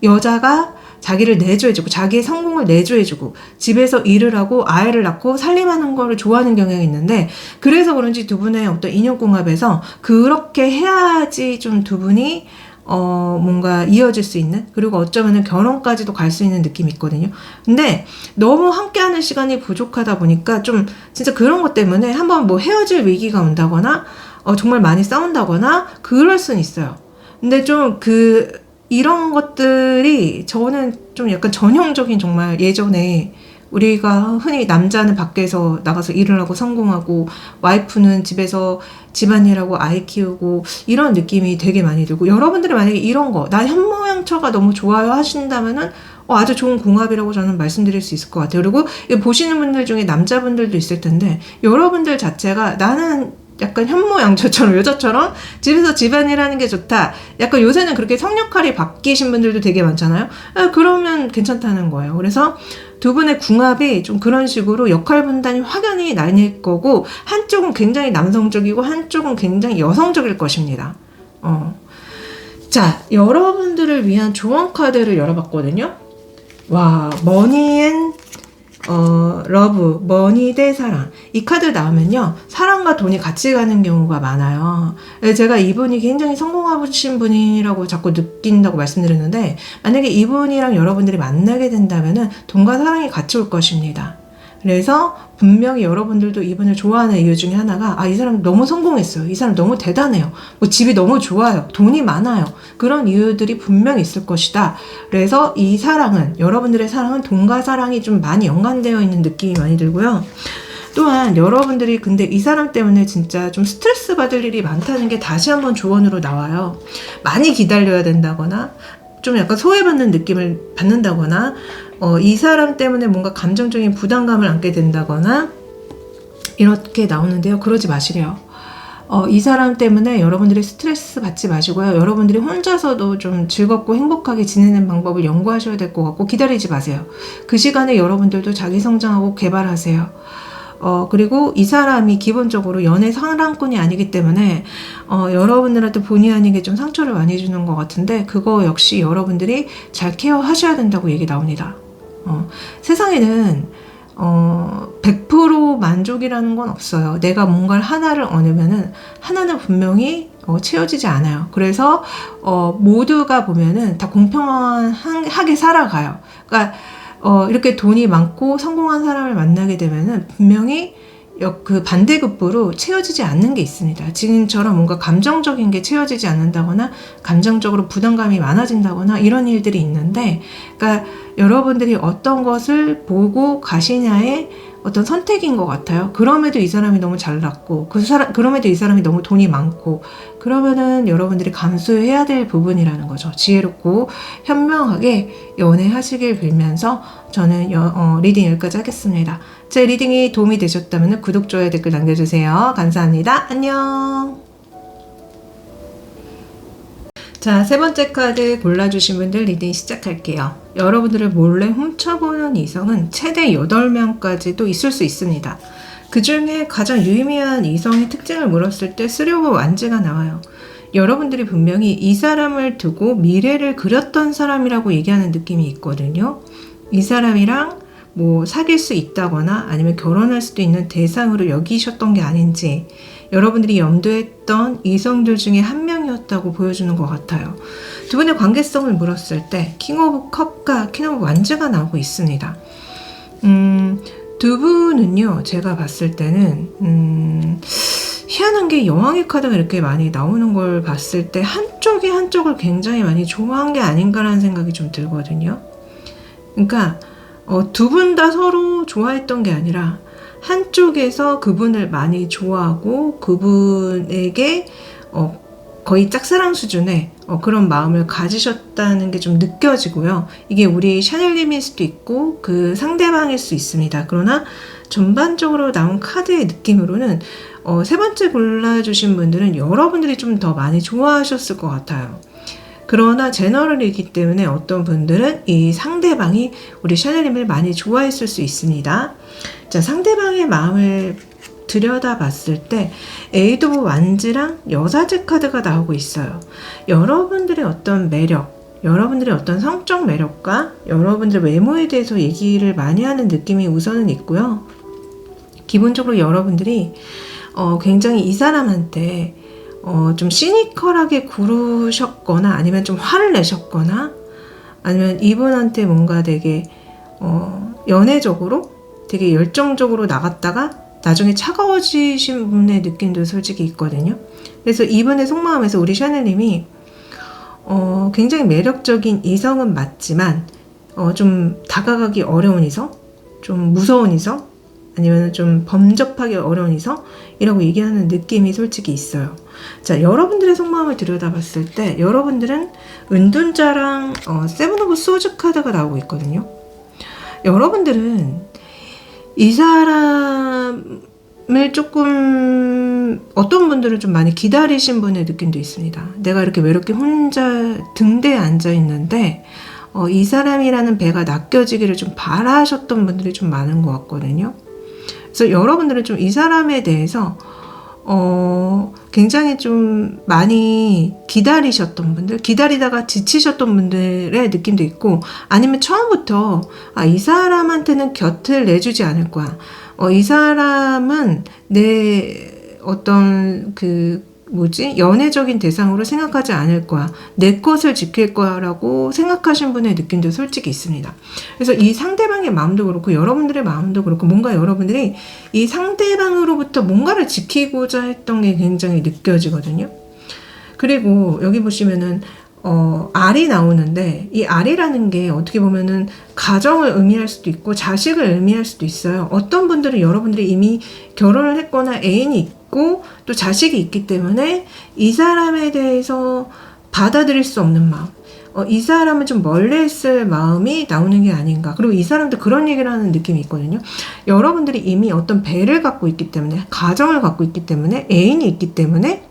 여자가 자기를 내조해주고 자기의 성공을 내조해주고 집에서 일을 하고 아이를 낳고 살림하는 거를 좋아하는 경향이 있는데, 그래서 그런지 두 분의 어떤 인연궁합에서 그렇게 해야지 좀 두 분이 뭔가 이어질 수 있는, 그리고 어쩌면은 결혼까지도 갈 수 있는 느낌이 있거든요. 근데 너무 함께하는 시간이 부족하다 보니까 좀 진짜 그런 것 때문에 한번 뭐 헤어질 위기가 온다거나 정말 많이 싸운다거나 그럴 수는 있어요. 근데 좀 이런 것들이 저는 좀 약간 전형적인, 정말 예전에 우리가 흔히 남자는 밖에서 나가서 일을 하고 성공하고 와이프는 집에서 집안일하고 아이 키우고 이런 느낌이 되게 많이 들고, 여러분들이 만약에 이런 거, 나 현모양처가 너무 좋아요 하신다면은 아주 좋은 궁합이라고 저는 말씀드릴 수 있을 것 같아요. 그리고 보시는 분들 중에 남자분들도 있을 텐데, 여러분들 자체가 나는 약간 현모양처처럼 여자처럼 집에서 집안일 하는 게 좋다, 약간 요새는 그렇게 성역할이 바뀌신 분들도 되게 많잖아요. 그러면 괜찮다는 거예요. 그래서 두 분의 궁합이 좀 그런 식으로 역할 분단이 확연히 나뉠 거고, 한쪽은 굉장히 남성적이고 한쪽은 굉장히 여성적일 것입니다. 자, 여러분들을 위한 조언 카드를 열어봤거든요. 와, 머니 앤 러브, 머니 대 사랑. 이 카드 나오면요, 사랑과 돈이 같이 가는 경우가 많아요. 제가 이분이 굉장히 성공하신 분이라고 자꾸 느낀다고 말씀드렸는데, 만약에 이분이랑 여러분들이 만나게 된다면은 돈과 사랑이 같이 올 것입니다. 그래서 분명히 여러분들도 이분을 좋아하는 이유 중에 하나가, 이 사람 너무 성공했어요, 이 사람 너무 대단해요, 뭐 집이 너무 좋아요, 돈이 많아요, 그런 이유들이 분명히 있을 것이다. 그래서 이 사랑은, 여러분들의 사랑은 돈과 사랑이 좀 많이 연관되어 있는 느낌이 많이 들고요. 또한 여러분들이 근데 이 사람 때문에 진짜 좀 스트레스 받을 일이 많다는 게 다시 한번 조언으로 나와요. 많이 기다려야 된다거나 좀 약간 소외받는 느낌을 받는다거나 이 사람 때문에 뭔가 감정적인 부담감을 안게 된다거나 이렇게 나오는데요. 그러지 마시래요. 이 사람 때문에 여러분들이 스트레스 받지 마시고요. 여러분들이 혼자서도 좀 즐겁고 행복하게 지내는 방법을 연구하셔야 될 것 같고, 기다리지 마세요. 그 시간에 여러분들도 자기 성장하고 개발하세요. 그리고 이 사람이 기본적으로 연애 사랑꾼이 아니기 때문에 여러분들한테 본의 아니게 좀 상처를 많이 주는 것 같은데, 그거 역시 여러분들이 잘 케어하셔야 된다고 얘기 나옵니다. 세상에는 100% 만족이라는 건 없어요. 내가 뭔가를 하나를 얻으면은 하나는 분명히 채워지지 않아요. 그래서 모두가 보면은 다 공평하게 살아가요. 그러니까 이렇게 돈이 많고 성공한 사람을 만나게 되면은 분명히 그 반대급부로 채워지지 않는 게 있습니다. 지금처럼 뭔가 감정적인 게 채워지지 않는다거나 감정적으로 부담감이 많아진다거나 이런 일들이 있는데, 그러니까 여러분들이 어떤 것을 보고 가시냐의 어떤 선택인 것 같아요. 그럼에도 이 사람이 너무 잘났고 그럼에도 이 사람이 너무 돈이 많고, 그러면은 여러분들이 감수해야 될 부분이라는 거죠. 지혜롭고 현명하게 연애하시길 빌면서 저는 리딩 여기까지 하겠습니다. 제 리딩이 도움이 되셨다면 구독, 좋아요, 댓글 남겨주세요. 감사합니다. 안녕. 자, 세 번째 카드 골라주신 분들 리딩 시작할게요. 여러분들을 몰래 훔쳐보는 이성은 최대 8명까지도 있을 수 있습니다. 그 중에 가장 유의미한 이성의 특징을 물었을 때 쓰려고 완지가 나와요. 여러분들이 분명히 이 사람을 두고 미래를 그렸던 사람이라고 얘기하는 느낌이 있거든요. 이 사람이랑 뭐 사귈 수 있다거나 아니면 결혼할 수도 있는 대상으로 여기셨던 게 아닌지, 여러분들이 염두했던 이성들 중에 한 명이었다고 보여주는 것 같아요. 두 분의 관계성을 물었을 때 킹 오브 컵과 킹 오브 완즈가 나오고 있습니다. 두 분은요, 제가 봤을 때는 희한한 게 여왕의 카드가 이렇게 많이 나오는 걸 봤을 때 한쪽이 한쪽을 굉장히 많이 좋아한 게 아닌가라는 생각이 좀 들거든요. 그러니까 두 분 다 서로 좋아했던 게 아니라 한쪽에서 그분을 많이 좋아하고 그분에게 거의 짝사랑 수준의 그런 마음을 가지셨다는 게 좀 느껴지고요. 이게 우리 샤넬님일 수도 있고 그 상대방일 수 있습니다. 그러나 전반적으로 나온 카드의 느낌으로는 세 번째 골라주신 분들은 여러분들이 좀 더 많이 좋아하셨을 것 같아요. 그러나 제너럴이기 때문에 어떤 분들은 이 상대방이 우리 샤넬님을 많이 좋아했을 수 있습니다. 자, 상대방의 마음을 들여다봤을 때 에이드 오브 완즈랑 여사제 카드가 나오고 있어요. 여러분들의 어떤 매력, 여러분들의 어떤 성적 매력과 여러분들의 외모에 대해서 얘기를 많이 하는 느낌이 우선은 있고요. 기본적으로 여러분들이 굉장히 이 사람한테 좀 시니컬하게 구르셨거나 아니면 좀 화를 내셨거나 아니면 이분한테 뭔가 되게 연애적으로 되게 열정적으로 나갔다가 나중에 차가워지신 분의 느낌도 솔직히 있거든요. 그래서 이분의 속마음에서 우리 샤넬님이 굉장히 매력적인 이성은 맞지만 좀 다가가기 어려운 이성, 좀 무서운 이성, 아니면 좀 범접하기 어려운 이성이라고 얘기하는 느낌이 솔직히 있어요. 자, 여러분들의 속마음을 들여다봤을 때 여러분들은 은둔자랑 세븐 오브 소즈 카드가 나오고 있거든요. 여러분들은 이 사람을 조금 어떤 분들은 좀 많이 기다리신 분의 느낌도 있습니다. 내가 이렇게 외롭게 혼자 등대에 앉아 있는데 이 사람이라는 배가 낚여지기를 좀 바라셨던 분들이 좀 많은 것 같거든요. 그래서 여러분들은 좀 이 사람에 대해서 굉장히 좀 많이 기다리셨던 분들, 기다리다가 지치셨던 분들의 느낌도 있고, 아니면 처음부터 이 사람한테는 곁을 내주지 않을 거야. 이 사람은 내 어떤 연애적인 대상으로 생각하지 않을 거야. 내 것을 지킬 거야라고 생각하신 분의 느낌도 솔직히 있습니다. 그래서 이 상대방의 마음도 그렇고 여러분들의 마음도 그렇고 뭔가 여러분들이 이 상대방으로부터 뭔가를 지키고자 했던 게 굉장히 느껴지거든요. 그리고 여기 보시면은 알이 나오는데 이 알이라는 게 어떻게 보면은 가정을 의미할 수도 있고 자식을 의미할 수도 있어요. 어떤 분들은 여러분들이 이미 결혼을 했거나 애인이 있고 또 자식이 있기 때문에 이 사람에 대해서 받아들일 수 없는 마음, 이 사람은 좀 멀리했을 마음이 나오는 게 아닌가. 그리고 이 사람도 그런 얘기를 하는 느낌이 있거든요. 여러분들이 이미 어떤 배를 갖고 있기 때문에, 가정을 갖고 있기 때문에, 애인이 있기 때문에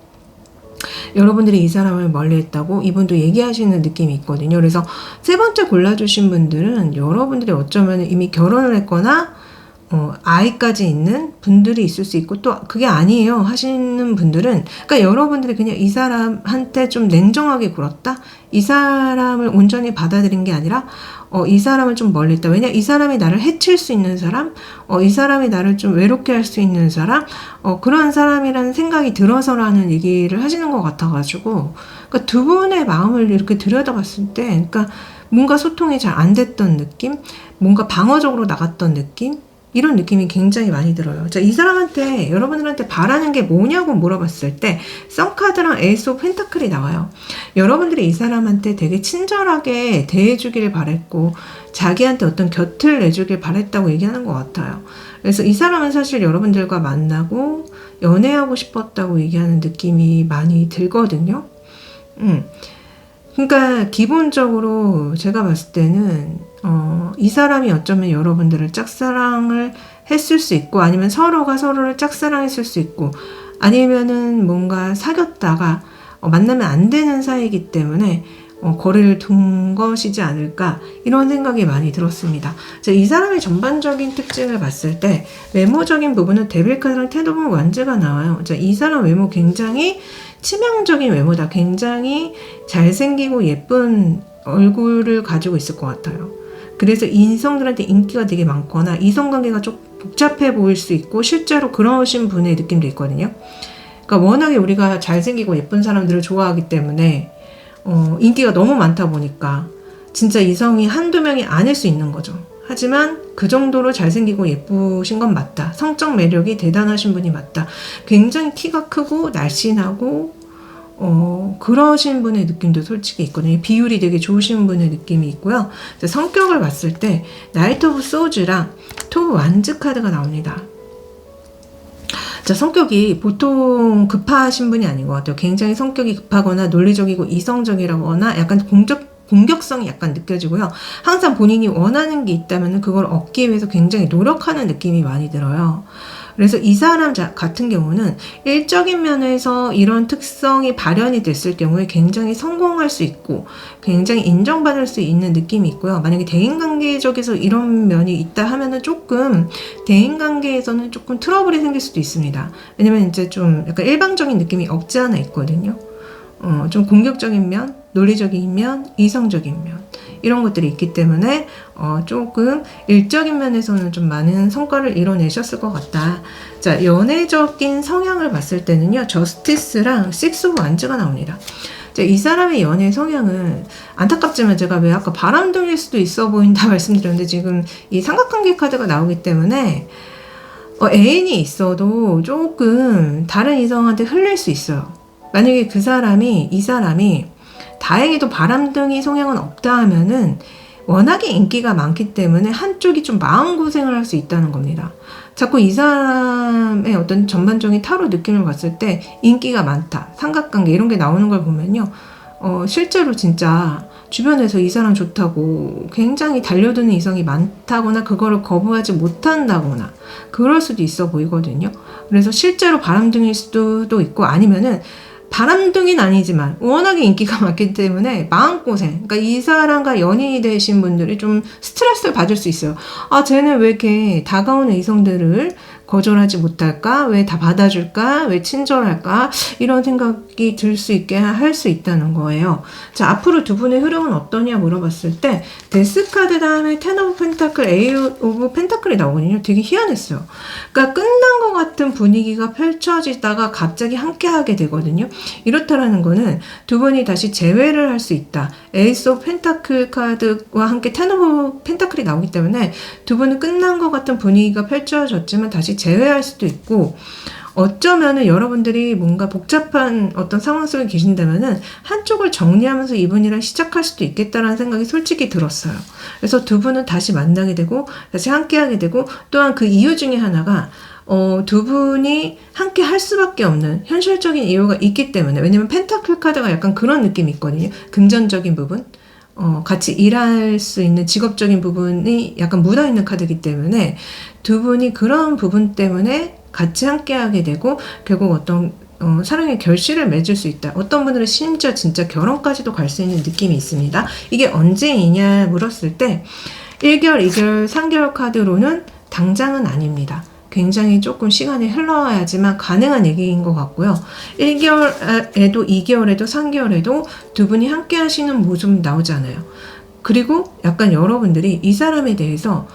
여러분들이 이 사람을 멀리했다고 이분도 얘기하시는 느낌이 있거든요. 그래서 세 번째 골라주신 분들은 여러분들이 어쩌면 이미 결혼을 했거나 아이까지 있는 분들이 있을 수 있고, 또 그게 아니에요 하시는 분들은, 그러니까 여러분들이 그냥 이 사람한테 좀 냉정하게 굴었다, 이 사람을 온전히 받아들인 게 아니라 이 사람을 좀 멀리 있다. 왜냐, 이 사람이 나를 해칠 수 있는 사람, 이 사람이 나를 좀 외롭게 할 수 있는 사람, 그런 사람이라는 생각이 들어서라는 얘기를 하시는 것 같아가지고, 그러니까 두 분의 마음을 이렇게 들여다봤을 때, 그러니까 뭔가 소통이 잘 안 됐던 느낌, 뭔가 방어적으로 나갔던 느낌, 이런 느낌이 굉장히 많이 들어요. 자, 이 사람한테, 여러분들한테 바라는 게 뭐냐고 물어봤을 때 썬카드랑 에이스 오브 펜타클이 나와요. 여러분들이 이 사람한테 되게 친절하게 대해주길 바랬고 자기한테 어떤 곁을 내주길 바랬다고 얘기하는 것 같아요. 그래서 이 사람은 사실 여러분들과 만나고 연애하고 싶었다고 얘기하는 느낌이 많이 들거든요. 그러니까 기본적으로 제가 봤을 때는 이 사람이 어쩌면 여러분들을 짝사랑을 했을 수 있고, 아니면 서로가 서로를 짝사랑했을 수 있고, 아니면은 뭔가 사귀었다가 만나면 안 되는 사이이기 때문에 거리를 둔 것이지 않을까, 이런 생각이 많이 들었습니다. 자, 이 사람의 전반적인 특징을 봤을 때 외모적인 부분은 데빌 카드랑 텐 오브 완즈가 나와요. 자, 이 사람 외모 굉장히 치명적인 외모다. 굉장히 잘생기고 예쁜 얼굴을 가지고 있을 것 같아요. 그래서 이성들한테 인기가 되게 많거나 이성관계가 좀 복잡해 보일 수 있고, 실제로 그러신 분의 느낌도 있거든요. 그러니까 워낙에 우리가 잘생기고 예쁜 사람들을 좋아하기 때문에 인기가 너무 많다 보니까 진짜 이성이 한두 명이 아닐 수 있는 거죠. 하지만 그 정도로 잘생기고 예쁘신 건 맞다. 성적 매력이 대단하신 분이 맞다. 굉장히 키가 크고 날씬하고 그러신 분의 느낌도 솔직히 있거든요. 비율이 되게 좋으신 분의 느낌이 있고요. 성격을 봤을 때 나이트 오브 소즈랑 토브 완즈 카드가 나옵니다. 자, 성격이 보통 급하신 분이 아닌 것 같아요. 굉장히 성격이 급하거나 논리적이고 이성적이라거나 약간 공격성이 약간 느껴지고요. 항상 본인이 원하는 게 있다면 그걸 얻기 위해서 굉장히 노력하는 느낌이 많이 들어요. 그래서 이 사람 같은 경우는 일적인 면에서 이런 특성이 발현이 됐을 경우에 굉장히 성공할 수 있고 굉장히 인정받을 수 있는 느낌이 있고요. 만약에 대인관계적에서 이런 면이 있다 하면은 조금 대인관계에서는 조금 트러블이 생길 수도 있습니다. 왜냐면 이제 좀 약간 일방적인 느낌이 없지 않아 있거든요. 좀 공격적인 면, 논리적인 면, 이성적인 면, 이런 것들이 있기 때문에 조금 일적인 면에서는 좀 많은 성과를 이뤄내셨을 것 같다. 자, 연애적인 성향을 봤을 때는요, 저스티스랑 식스 오브 완즈가 나옵니다. 자, 이 사람의 연애 성향은 안타깝지만 제가 왜 아까 바람둥일 수도 있어 보인다 말씀드렸는데, 지금 이 삼각관계 카드가 나오기 때문에 애인이 있어도 조금 다른 이성한테 흘릴 수 있어요. 만약에 이 사람이 다행히도 바람둥이 성향은 없다 하면은 워낙에 인기가 많기 때문에 한쪽이 좀 마음고생을 할 수 있다는 겁니다. 자꾸 이 사람의 어떤 전반적인 타로 느낌을 봤을 때 인기가 많다, 삼각관계 이런 게 나오는 걸 보면요. 실제로 진짜 주변에서 이 사람 좋다고 굉장히 달려드는 이성이 많다거나 그거를 거부하지 못한다거나 그럴 수도 있어 보이거든요. 그래서 실제로 바람둥일 수도 있고, 아니면은 바람둥이는 아니지만 워낙에 인기가 많기 때문에 마음고생, 그러니까 이 사람과 연인이 되신 분들이 좀 스트레스를 받을 수 있어요. 아, 쟤는 왜 이렇게 다가오는 이성들을 거절하지 못할까? 왜 다 받아줄까? 왜 친절할까? 이런 생각이 들 수 있게 할 수 있다는 거예요. 자, 앞으로 두 분의 흐름은 어떠냐 물어봤을 때 데스 카드 다음에 텐 오브 펜타클, 에이 오브 펜타클이 나오거든요. 되게 희한했어요. 그러니까 끝난 것 같은 분위기가 펼쳐지다가 갑자기 함께하게 되거든요. 이렇다라는 거는 두 분이 다시 재회를 할 수 있다. 에이스 오브 펜타클 카드와 함께 텐 오브 펜타클이 나오기 때문에 두 분은 끝난 것 같은 분위기가 펼쳐졌지만 다시 재회할 수도 있고, 어쩌면은 여러분들이 뭔가 복잡한 어떤 상황 속에 계신다면은 한쪽을 정리하면서 이분이랑 시작할 수도 있겠다라는 생각이 솔직히 들었어요. 그래서 두 분은 다시 만나게 되고 다시 함께하게 되고, 또한 그 이유 중에 하나가 두 분이 함께 할 수밖에 없는 현실적인 이유가 있기 때문에, 왜냐면 펜타클 카드가 약간 그런 느낌이 있거든요. 금전적인 부분, 같이 일할 수 있는 직업적인 부분이 약간 묻어있는 카드이기 때문에 두 분이 그런 부분 때문에 같이 함께하게 되고 결국 어떤 사랑의 결실을 맺을 수 있다. 어떤 분들은 심지어 진짜 결혼까지도 갈 수 있는 느낌이 있습니다. 이게 언제이냐 물었을 때 1개월, 2개월, 3개월 카드로는 당장은 아닙니다. 굉장히 조금 시간이 흘러야지만 가능한 얘기인 것 같고요. 1개월에도 2개월에도 3개월에도 두 분이 함께 하시는 모습 나오잖아요. 그리고 약간 여러분들이 이 사람에 대해서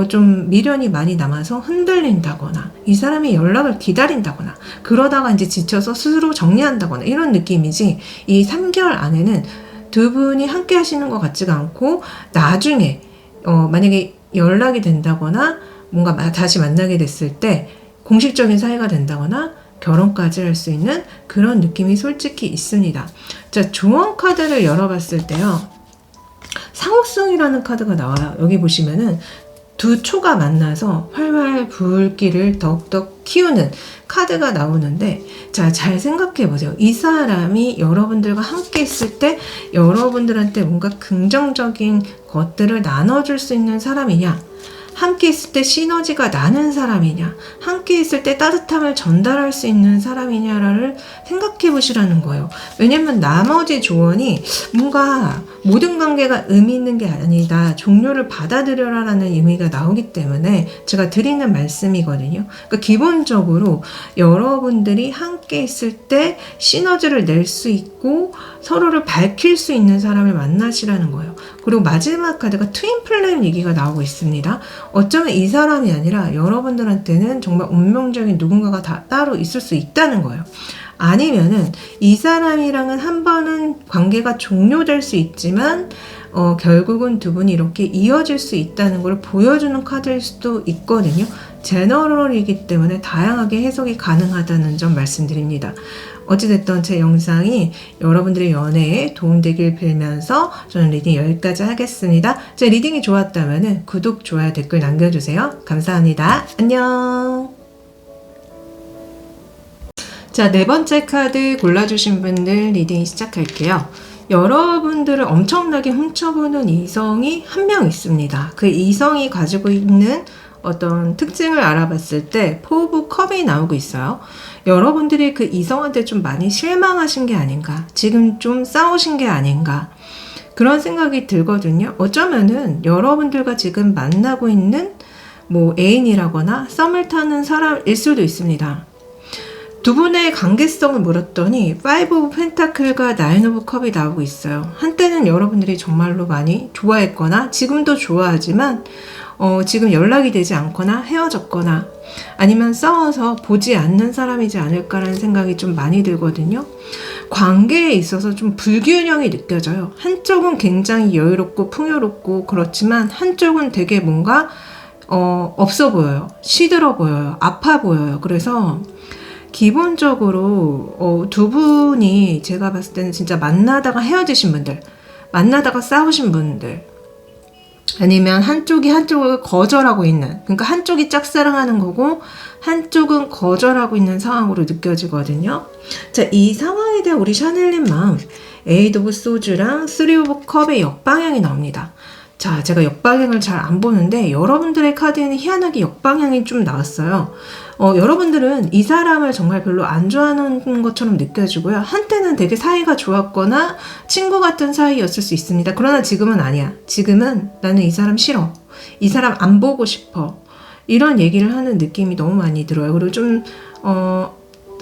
좀 미련이 많이 남아서 흔들린다거나 이 사람이 연락을 기다린다거나 그러다가 이제 지쳐서 스스로 정리한다거나 이런 느낌이지, 이 3개월 안에는 두 분이 함께 하시는 것 같지가 않고 나중에 만약에 연락이 된다거나 뭔가 다시 만나게 됐을 때 공식적인 사이가 된다거나 결혼까지 할 수 있는 그런 느낌이 솔직히 있습니다. 자, 조언 카드를 열어봤을 때요. 상호성이라는 카드가 나와요. 여기 보시면은 두 초가 만나서 활활 불길을 더욱더 키우는 카드가 나오는데, 자, 잘 생각해 보세요. 이 사람이 여러분들과 함께 있을 때 여러분들한테 뭔가 긍정적인 것들을 나눠줄 수 있는 사람이냐, 함께 있을 때 시너지가 나는 사람이냐, 함께 있을 때 따뜻함을 전달할 수 있는 사람이냐를 생각해 보시라는 거예요. 왜냐면 나머지 조언이 뭔가 모든 관계가 의미 있는 게 아니다, 종료를 받아들여라 라는 의미가 나오기 때문에 제가 드리는 말씀이거든요. 그러니까 기본적으로 여러분들이 함께 있을 때 시너지를 낼 수 있고 서로를 밝힐 수 있는 사람을 만나시라는 거예요. 그리고 마지막 카드가 트윈 플레임 얘기가 나오고 있습니다. 어쩌면 이 사람이 아니라 여러분들한테는 정말 운명적인 누군가가 따로 있을 수 있다는 거예요. 아니면은 이 사람이랑은 한 번은 관계가 종료될 수 있지만 결국은 두 분이 이렇게 이어질 수 있다는 걸 보여주는 카드일 수도 있거든요. 제너럴이기 때문에 다양하게 해석이 가능하다는 점 말씀드립니다. 어찌됐든 제 영상이 여러분들의 연애에 도움되길 빌면서 저는 리딩 여기까지 하겠습니다. 제 리딩이 좋았다면 구독, 좋아요, 댓글 남겨주세요. 감사합니다. 안녕. 자, 네 번째 카드 골라주신 분들 리딩 시작할게요. 여러분들을 엄청나게 훔쳐보는 이성이 한 명 있습니다. 그 이성이 가지고 있는 어떤 특징을 알아봤을 때 포 오브 컵이 나오고 있어요. 여러분들이 그 이성한테 좀 많이 실망하신 게 아닌가, 지금 좀 싸우신 게 아닌가, 그런 생각이 들거든요. 어쩌면은 여러분들과 지금 만나고 있는 뭐 애인이라거나 썸을 타는 사람일 수도 있습니다. 두 분의 관계성을 물었더니 5 오브 펜타클과 9 오브 컵이 나오고 있어요. 한때는 여러분들이 정말로 많이 좋아했거나 지금도 좋아하지만 지금 연락이 되지 않거나 헤어졌거나 아니면 싸워서 보지 않는 사람이지 않을까라는 생각이 좀 많이 들거든요. 관계에 있어서 좀 불균형이 느껴져요. 한쪽은 굉장히 여유롭고 풍요롭고 그렇지만 한쪽은 되게 뭔가 없어 보여요. 시들어 보여요. 아파 보여요. 그래서 기본적으로 두 분이 제가 봤을 때는 진짜 만나다가 헤어지신 분들, 만나다가 싸우신 분들, 아니면 한쪽이 한쪽을 거절하고 있는, 그러니까 한쪽이 짝사랑하는 거고 한쪽은 거절하고 있는 상황으로 느껴지거든요. 자, 이 상황에 대한 우리 샤넬님 마음, 8 오브 소주랑 3 오브 컵의 역방향이 나옵니다. 자, 제가 역방향을 잘 안 보는데 여러분들의 카드에는 희한하게 역방향이 좀 나왔어요. 여러분들은 이 사람을 정말 별로 안 좋아하는 것처럼 느껴지고요. 한때는 되게 사이가 좋았거나 친구 같은 사이였을 수 있습니다. 그러나 지금은 아니야. 지금은 나는 이 사람 싫어. 이 사람 안 보고 싶어. 이런 얘기를 하는 느낌이 너무 많이 들어요. 그리고 좀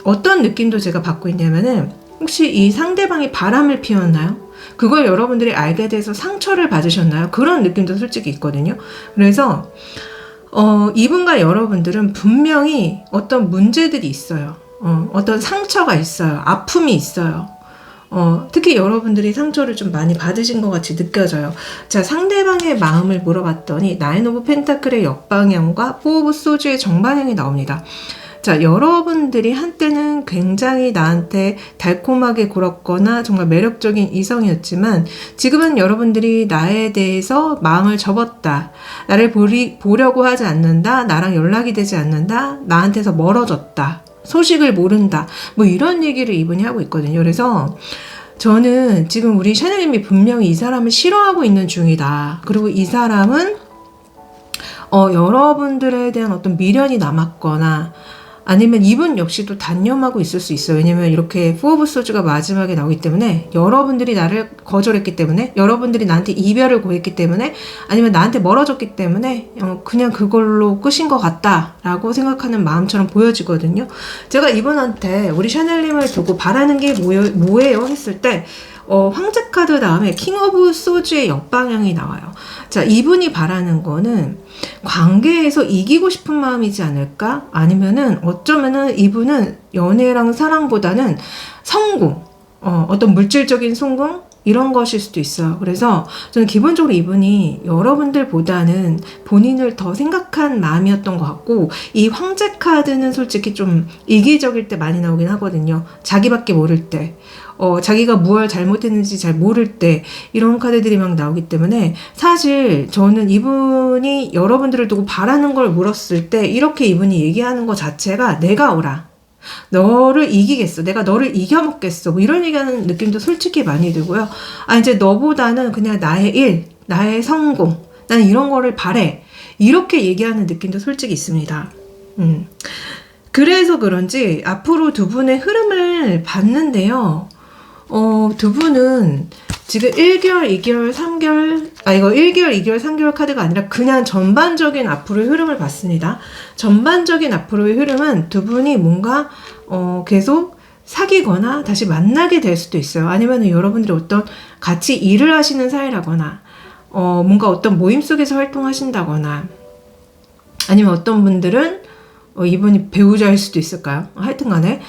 어떤 느낌도 제가 받고 있냐면은 혹시 이 상대방이 바람을 피웠나요? 그걸 여러분들이 알게 돼서 상처를 받으셨나요? 그런 느낌도 솔직히 있거든요. 그래서 이분과 여러분들은 분명히 어떤 문제들이 있어요. 어떤 상처가 있어요. 아픔이 있어요. 특히 여러분들이 상처를 좀 많이 받으신 것 같이 느껴져요. 자, 상대방의 마음을 물어봤더니 9 오브 펜타클의 역방향과 4 오브 소주의 정방향이 나옵니다. 자, 여러분들이 한때는 굉장히 나한테 달콤하게 굴었거나 정말 매력적인 이성이었지만 지금은 여러분들이 나에 대해서 마음을 접었다. 나를 보려고 하지 않는다. 나랑 연락이 되지 않는다. 나한테서 멀어졌다. 소식을 모른다. 뭐 이런 얘기를 이분이 하고 있거든요. 그래서 저는 지금 우리 샤넬님이 분명히 이 사람을 싫어하고 있는 중이다. 그리고 이 사람은 여러분들에 대한 어떤 미련이 남았거나 아니면 이분 역시도 단념하고 있을 수 있어요. 왜냐면 이렇게 포 오브 소즈가 마지막에 나오기 때문에 여러분들이 나를 거절했기 때문에, 여러분들이 나한테 이별을 고했기 때문에, 아니면 나한테 멀어졌기 때문에 그냥 그걸로 끝인 것 같다라고 생각하는 마음처럼 보여지거든요. 제가 이분한테 우리 샤넬님을 두고 바라는 게 뭐예요? 했을 때 황제 카드 다음에 킹 오브 소즈의 역방향이 나와요. 자, 이분이 바라는 거는 관계에서 이기고 싶은 마음이지 않을까? 아니면은 어쩌면은 이분은 연애랑 사랑보다는 성공, 어떤 물질적인 성공? 이런 것일 수도 있어요. 그래서 저는 기본적으로 이분이 여러분들보다는 본인을 더 생각한 마음이었던 것 같고, 이 황제 카드는 솔직히 좀 이기적일 때 많이 나오긴 하거든요. 자기밖에 모를 때. 자기가 무엇을 잘못했는지 잘 모를 때 이런 카드들이 막 나오기 때문에 사실 저는 이분이 여러분들을 두고 바라는 걸 물었을 때 이렇게 이분이 얘기하는 것 자체가 내가 오라. 너를 이기겠어. 내가 너를 이겨먹겠어. 뭐 이런 얘기하는 느낌도 솔직히 많이 들고요. 이제 너보다는 그냥 나의 일, 나의 성공. 나는 이런 거를 바래. 이렇게 얘기하는 느낌도 솔직히 있습니다. 그래서 그런지 앞으로 두 분의 흐름을 봤는데요. 두 분은 지금 1개월, 2개월, 3개월, 이거 1개월, 2개월, 3개월 카드가 아니라 그냥 전반적인 앞으로의 흐름을 봤습니다. 전반적인 앞으로의 흐름은 두 분이 뭔가, 계속 사귀거나 다시 만나게 될 수도 있어요. 아니면 여러분들이 어떤 같이 일을 하시는 사이라거나, 뭔가 어떤 모임 속에서 활동하신다거나, 아니면 어떤 분들은, 이분이 배우자일 수도 있을까요? 하여튼 간에,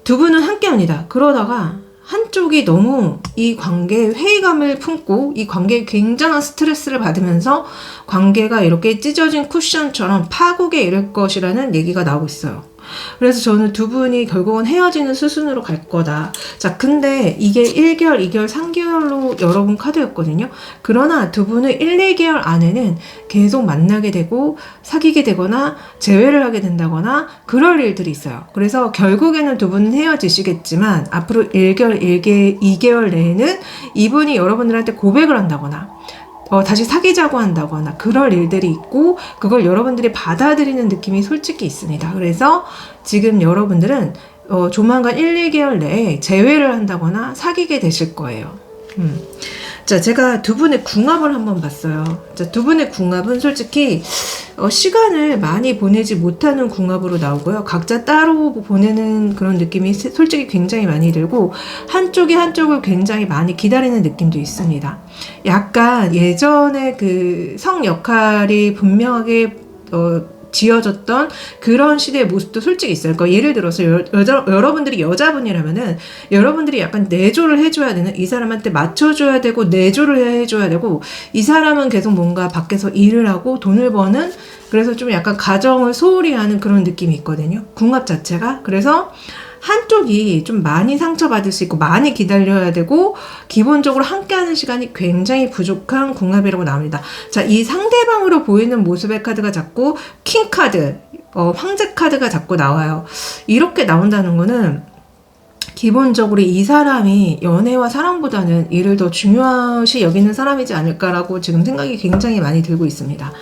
두 분은 함께 합니다. 그러다가, 한쪽이 너무 이 관계에 회의감을 품고 이 관계에 굉장한 스트레스를 받으면서 관계가 이렇게 찢어진 쿠션처럼 파국에 이를 것이라는 얘기가 나오고 있어요. 그래서 저는 두 분이 결국은 헤어지는 수순으로 갈 거다. 자, 근데 이게 1개월, 2개월, 3개월로 여러분 카드였거든요. 그러나 두 분은 1, 2개월 안에는 계속 만나게 되고 사귀게 되거나 재회를 하게 된다거나 그럴 일들이 있어요. 그래서 결국에는 두 분은 헤어지시겠지만 앞으로 1개월, 2개월 내에는 이분이 여러분들한테 고백을 한다거나 다시 사귀자고 한다거나 그럴 일들이 있고 그걸 여러분들이 받아들이는 느낌이 솔직히 있습니다. 그래서 지금 여러분들은 조만간 1, 2개월 내에 재회를 한다거나 사귀게 되실 거예요. 자, 제가 두 분의 궁합을 한번 봤어요. 자, 두 분의 궁합은 솔직히 시간을 많이 보내지 못하는 궁합으로 나오고요. 각자 따로 보내는 그런 느낌이 솔직히 굉장히 많이 들고 한쪽이 한쪽을 굉장히 많이 기다리는 느낌도 있습니다. 약간 예전에 그 성 역할이 분명하게 지어졌던 그런 시대의 모습도 솔직히 있어요. 그러니까 예를 들어서 여러분들이 여자분이라면은 여러분들이 약간 내조를 해줘야 되는, 이 사람한테 맞춰줘야 되고 내조를 해줘야 되고, 이 사람은 계속 뭔가 밖에서 일을 하고 돈을 버는, 그래서 좀 약간 가정을 소홀히 하는 그런 느낌이 있거든요. 궁합 자체가. 그래서 한쪽이 좀 많이 상처받을 수 있고 많이 기다려야 되고 기본적으로 함께하는 시간이 굉장히 부족한 궁합이라고 나옵니다. 자, 이 상대방으로 보이는 모습의 카드가 자꾸 킹 카드, 황제 카드가 자꾸 나와요. 이렇게 나온다는 거는 기본적으로 이 사람이 연애와 사랑보다는 이를 더 중요시 여기는 사람이지 않을까라고 지금 생각이 굉장히 많이 들고 있습니다.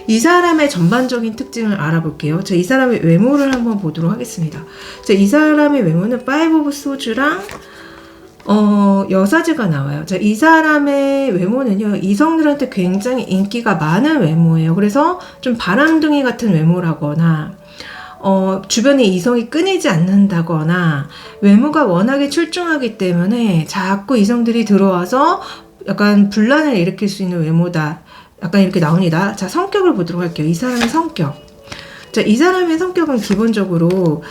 이 사람의 전반적인 특징을 알아볼게요. 자, 이 사람의 외모를 한번 보도록 하겠습니다. 자, 이 사람의 외모는 5 오브 소즈랑 여사제가 나와요. 자, 이 사람의 외모는요, 이성들한테 굉장히 인기가 많은 외모예요. 그래서 좀 바람둥이 같은 외모라거나 주변에 이성이 끊이지 않는다거나 외모가 워낙에 출중하기 때문에 자꾸 이성들이 들어와서 약간 분란을 일으킬 수 있는 외모다. 약간 이렇게 나옵니다. 자, 성격을 보도록 할게요. 이 사람의 성격. 자, 이 사람의 성격은 기본적으로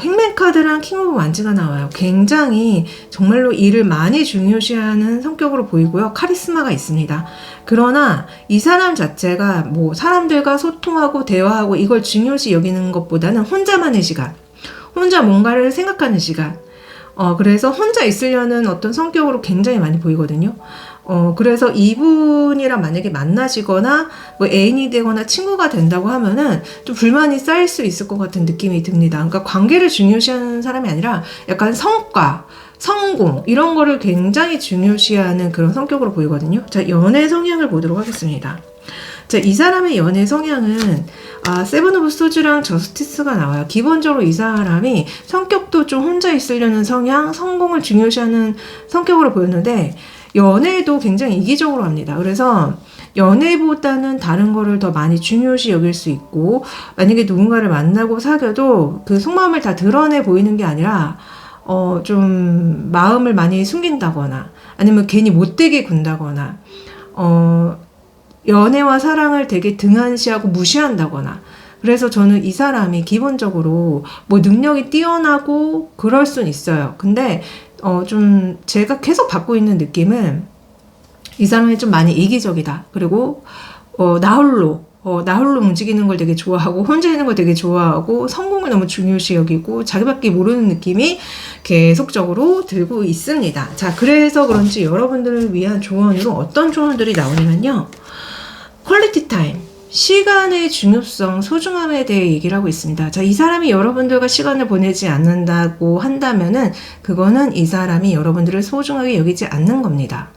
행맨 카드랑 킹 오브 완즈가 나와요. 굉장히 정말로 일을 많이 중요시하는 성격으로 보이고요. 카리스마가 있습니다. 그러나 이 사람 자체가 뭐 사람들과 소통하고 대화하고 이걸 중요시 여기는 것보다는 혼자만의 시간, 혼자 뭔가를 생각하는 시간, 그래서 혼자 있으려는 어떤 성격으로 굉장히 많이 보이거든요. 그래서 이분이랑 만약에 만나시거나 뭐 애인이 되거나 친구가 된다고 하면은 좀 불만이 쌓일 수 있을 것 같은 느낌이 듭니다. 그러니까 관계를 중요시하는 사람이 아니라 약간 성과, 성공 이런 거를 굉장히 중요시하는 그런 성격으로 보이거든요. 자, 연애 성향을 보도록 하겠습니다. 자, 이 사람의 연애 성향은 세븐 오브 소즈랑 저스티스가 나와요. 기본적으로 이 사람이 성격도 좀 혼자 있으려는 성향, 성공을 중요시하는 성격으로 보였는데 연애도 굉장히 이기적으로 합니다. 그래서 연애보다는 다른 거를 더 많이 중요시 여길 수 있고, 만약에 누군가를 만나고 사귀어도 그 속마음을 다 드러내 보이는 게 아니라 좀 마음을 많이 숨긴다거나 아니면 괜히 못되게 군다거나 연애와 사랑을 되게 등한시하고 무시한다거나. 그래서 저는 이 사람이 기본적으로 뭐 능력이 뛰어나고 그럴 순 있어요. 근데 좀 제가 계속 받고 있는 느낌은 이 사람이 좀 많이 이기적이다. 그리고 나 홀로 움직이는 걸 되게 좋아하고 혼자 있는 걸 되게 좋아하고 성공을 너무 중요시 여기고 자기밖에 모르는 느낌이 계속적으로 들고 있습니다. 자, 그래서 그런지 여러분들을 위한 조언으로 어떤 조언들이 나오냐면요. 퀄리티 타임, 시간의 중요성, 소중함에 대해 얘기를 하고 있습니다. 자, 이 사람이 여러분들과 시간을 보내지 않는다고 한다면은 그거는 이 사람이 여러분들을 소중하게 여기지 않는 겁니다.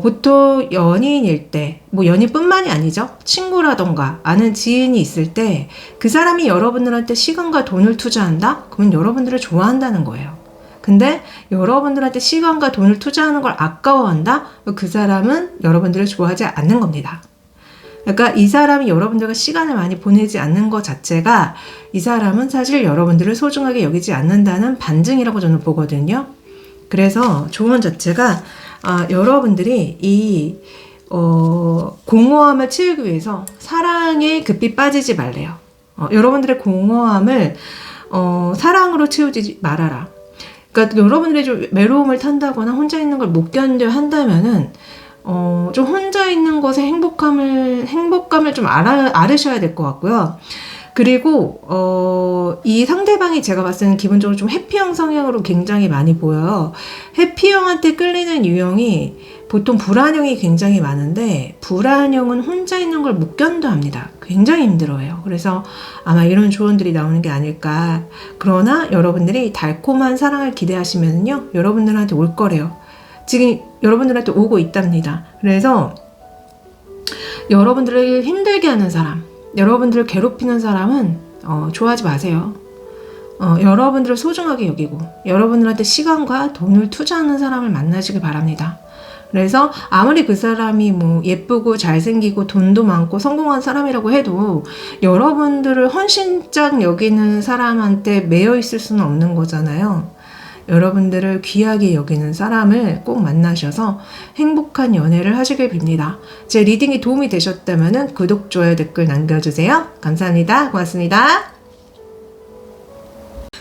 보통 연인일 때, 뭐 연인뿐만이 아니죠. 친구라던가 아는 지인이 있을 때 그 사람이 여러분들한테 시간과 돈을 투자한다? 그러면 여러분들을 좋아한다는 거예요. 근데 여러분들한테 시간과 돈을 투자하는 걸 아까워한다? 그 사람은 여러분들을 좋아하지 않는 겁니다. 그러니까 이 사람이 여러분들과 시간을 많이 보내지 않는 것 자체가 이 사람은 사실 여러분들을 소중하게 여기지 않는다는 반증이라고 저는 보거든요. 그래서 조언 자체가 여러분들이 이 공허함을 채우기 위해서 사랑에 급히 빠지지 말래요. 여러분들의 공허함을 사랑으로 채우지 말아라. 그러니까 여러분들이 좀 외로움을 탄다거나 혼자 있는 걸 못 견뎌 한다면은 좀 혼자 있는 것에 행복감을 좀 알으셔야 될 것 같고요. 그리고 이 상대방이 제가 봤을 때는 기본적으로 좀 해피형 성향으로 굉장히 많이 보여요. 해피형한테 끌리는 유형이 보통 불안형이 굉장히 많은데 불안형은 혼자 있는 걸 못 견뎌합니다. 굉장히 힘들어해요. 그래서 아마 이런 조언들이 나오는 게 아닐까. 그러나 여러분들이 달콤한 사랑을 기대하시면요, 여러분들한테 올 거래요. 지금 여러분들한테 오고 있답니다. 그래서 여러분들을 힘들게 하는 사람, 여러분들을 괴롭히는 사람은 좋아하지 마세요. 여러분들을 소중하게 여기고 여러분들한테 시간과 돈을 투자하는 사람을 만나시길 바랍니다. 그래서 아무리 그 사람이 뭐 예쁘고 잘생기고 돈도 많고 성공한 사람이라고 해도 여러분들을 헌신짝 여기는 사람한테 매여 있을 수는 없는 거잖아요. 여러분들을 귀하게 여기는 사람을 꼭 만나셔서 행복한 연애를 하시길 빕니다. 제 리딩이 도움이 되셨다면 구독, 좋아요, 댓글 남겨주세요. 감사합니다. 고맙습니다.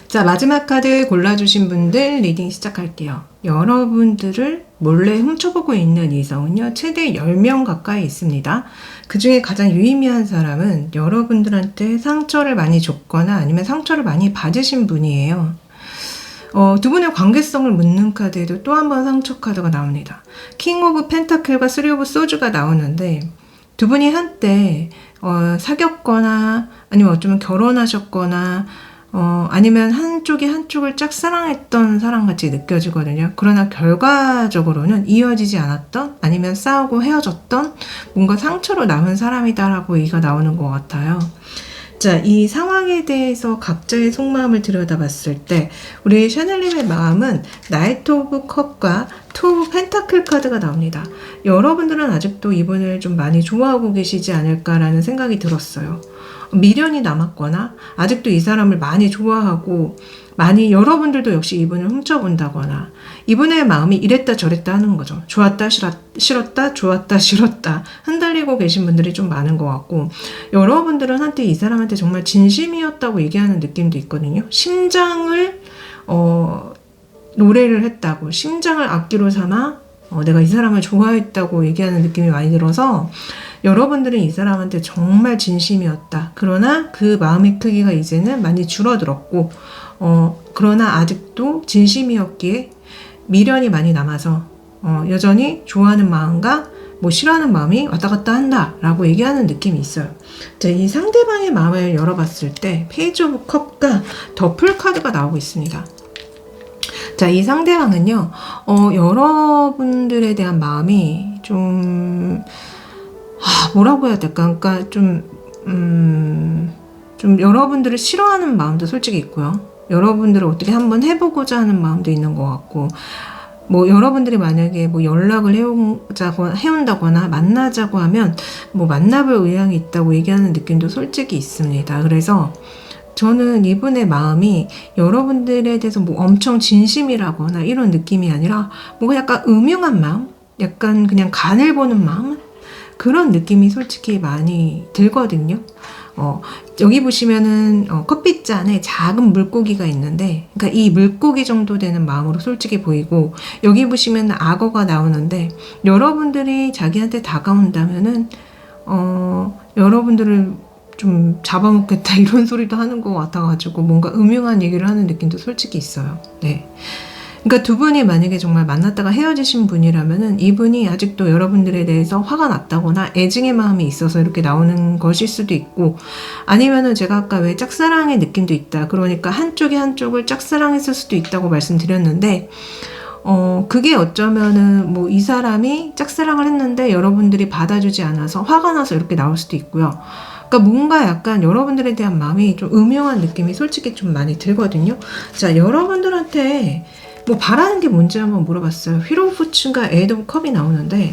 자, 마지막 카드 골라주신 분들 리딩 시작할게요. 여러분들을 몰래 훔쳐보고 있는 이성은요, 최대 10명 가까이 있습니다. 그 중에 가장 유의미한 사람은 여러분들한테 상처를 많이 줬거나 아니면 상처를 많이 받으신 분이에요. 두 분의 관계성을 묻는 카드에도 또 한 번 상처 카드가 나옵니다. 킹 오브 펜타클과 쓰리 오브 소주가 나오는데 두 분이 한때 사귀었거나 아니면 어쩌면 결혼하셨거나 아니면 한쪽이 한쪽을 짝사랑했던 사람같이 느껴지거든요. 그러나 결과적으로는 이어지지 않았던 아니면 싸우고 헤어졌던 뭔가 상처로 남은 사람이다라고 얘기가 나오는 것 같아요. 자, 이 상황에 대해서 각자의 속마음을 들여다봤을 때 우리 샤넬님의 마음은 나이트 오브 컵과 투 오브 펜타클 카드가 나옵니다. 여러분들은 아직도 이분을 좀 많이 좋아하고 계시지 않을까라는 생각이 들었어요. 미련이 남았거나 아직도 이 사람을 많이 좋아하고 많이 여러분들도 역시 이분을 훔쳐본다거나 이분의 마음이 이랬다 저랬다 하는 거죠. 좋았다 싫었다 좋았다 싫었다 흔들리고 계신 분들이 좀 많은 것 같고 여러분들은 한때 이 사람한테 정말 진심이었다고 얘기하는 느낌도 있거든요. 심장을 노래를 했다고 심장을 악기로 삼아 내가 이 사람을 좋아했다고 얘기하는 느낌이 많이 들어서 여러분들은 이 사람한테 정말 진심이었다. 그러나 그 마음의 크기가 이제는 많이 줄어들었고 그러나 아직도 진심이었기에 미련이 많이 남아서 여전히 좋아하는 마음과 뭐 싫어하는 마음이 왔다 갔다 한다 라고 얘기하는 느낌이 있어요. 자, 이 상대방의 마음을 열어봤을 때 페이지 오브 컵과 더플 카드가 나오고 있습니다. 자, 이 상대방은요 여러분들에 대한 마음이 좀 뭐라고 해야 될까? 그러니까 좀 여러분들을 싫어하는 마음도 솔직히 있고요. 여러분들을 어떻게 한번 해보고자 하는 마음도 있는 것 같고, 뭐 여러분들이 만약에 뭐 연락을 해온다거나 만나자고 하면 뭐 만나볼 의향이 있다고 얘기하는 느낌도 솔직히 있습니다. 그래서 저는 이분의 마음이 여러분들에 대해서 뭐 엄청 진심이라거나 이런 느낌이 아니라 뭔가 약간 음흉한 마음? 약간 그냥 간을 보는 마음? 그런 느낌이 솔직히 많이 들거든요. 여기 보시면은 커피잔에 작은 물고기가 있는데, 그러니까 이 물고기 정도 되는 마음으로 솔직히 보이고, 여기 보시면 악어가 나오는데, 여러분들이 자기한테 다가온다면은 여러분들을 좀 잡아먹겠다 이런 소리도 하는 것 같아가지고 뭔가 음흉한 얘기를 하는 느낌도 솔직히 있어요. 네. 그러니까 두 분이 만약에 정말 만났다가 헤어지신 분이라면은 이분이 아직도 여러분들에 대해서 화가 났다거나 애증의 마음이 있어서 이렇게 나오는 것일 수도 있고, 아니면은 제가 아까 왜 짝사랑의 느낌도 있다, 그러니까 한쪽이 한쪽을 짝사랑했을 수도 있다고 말씀드렸는데, 그게 어쩌면은 뭐 이 사람이 짝사랑을 했는데 여러분들이 받아주지 않아서 화가 나서 이렇게 나올 수도 있고요. 그러니까 뭔가 약간 여러분들에 대한 마음이 좀 음흉한 느낌이 솔직히 좀 많이 들거든요. 자, 여러분들한테 뭐 바라는 게 뭔지 한번 물어봤어요. 휘로 오브 포춘과 에이드 오브 컵이 나오는데,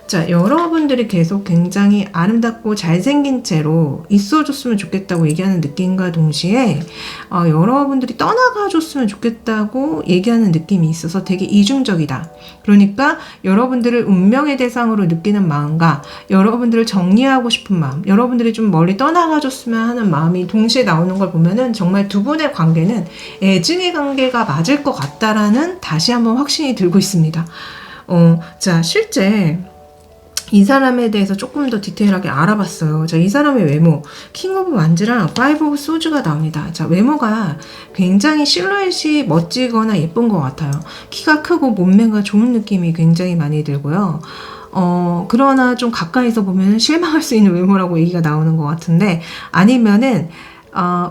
자, 여러분들이 계속 굉장히 아름답고 잘생긴 채로 있어줬으면 좋겠다고 얘기하는 느낌과 동시에 여러분들이 떠나가줬으면 좋겠다고 얘기하는 느낌이 있어서 되게 이중적이다. 그러니까 여러분들을 운명의 대상으로 느끼는 마음과 여러분들을 정리하고 싶은 마음, 여러분들이 좀 멀리 떠나가줬으면 하는 마음이 동시에 나오는 걸 보면은 정말 두 분의 관계는 애증의 관계가 맞을 것 같다라는 다시 한번 확신이 들고 있습니다. 자, 실제 이 사람에 대해서 조금 더 디테일하게 알아봤어요. 자, 이 사람의 외모, 킹 오브 완즈랑 파이브 오브 소즈가 나옵니다. 자, 외모가 굉장히 실루엣이 멋지거나 예쁜 것 같아요. 키가 크고 몸매가 좋은 느낌이 굉장히 많이 들고요. 그러나 좀 가까이서 보면 실망할 수 있는 외모라고 얘기가 나오는 것 같은데, 아니면은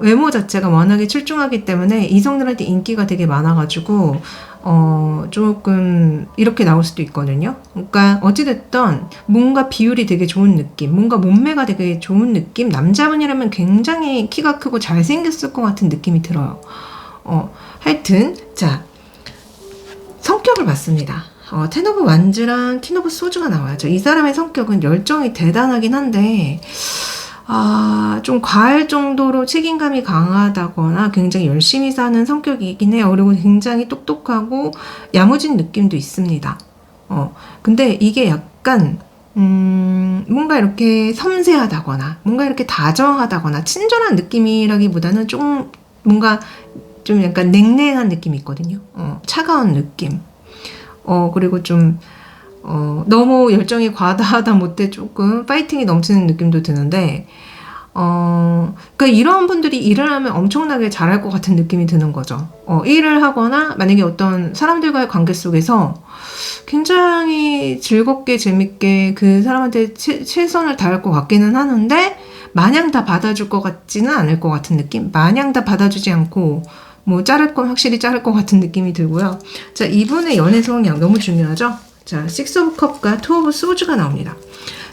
외모 자체가 워낙에 출중하기 때문에 이성들한테 인기가 되게 많아가지고 조금 이렇게 나올 수도 있거든요. 그러니까 어찌됐든 뭔가 비율이 되게 좋은 느낌, 뭔가 몸매가 되게 좋은 느낌, 남자분이라면 굉장히 키가 크고 잘생겼을 것 같은 느낌이 들어요. 하여튼 자, 성격을 봤습니다. 텐 오브 완즈랑 퀸 오브 소즈가 나와요. 이 사람의 성격은 열정이 대단하긴 한데 좀 과할 정도로 책임감이 강하다거나 굉장히 열심히 사는 성격이긴 해요. 그리고 굉장히 똑똑하고 야무진 느낌도 있습니다. 근데 이게 약간 뭔가 이렇게 섬세하다거나 뭔가 이렇게 다정하다거나 친절한 느낌이라기보다는 좀 뭔가 좀 약간 냉랭한 느낌이 있거든요. 차가운 느낌. 그리고 좀 너무 열정이 과다하다 못해 조금 파이팅이 넘치는 느낌도 드는데, 그러니까 이런 분들이 일을 하면 엄청나게 잘할 것 같은 느낌이 드는 거죠. 일을 하거나 만약에 어떤 사람들과의 관계 속에서 굉장히 즐겁게 재밌게 그 사람한테 최선을 다할 것 같기는 하는데, 마냥 다 받아줄 것 같지는 않을 것 같은 느낌? 마냥 다 받아주지 않고 뭐 자를 건 확실히 자를 것 같은 느낌이 들고요. 자, 이분의 연애 성향 너무 중요하죠? 자, 식스 오브 컵과 투 오브 소즈가 나옵니다.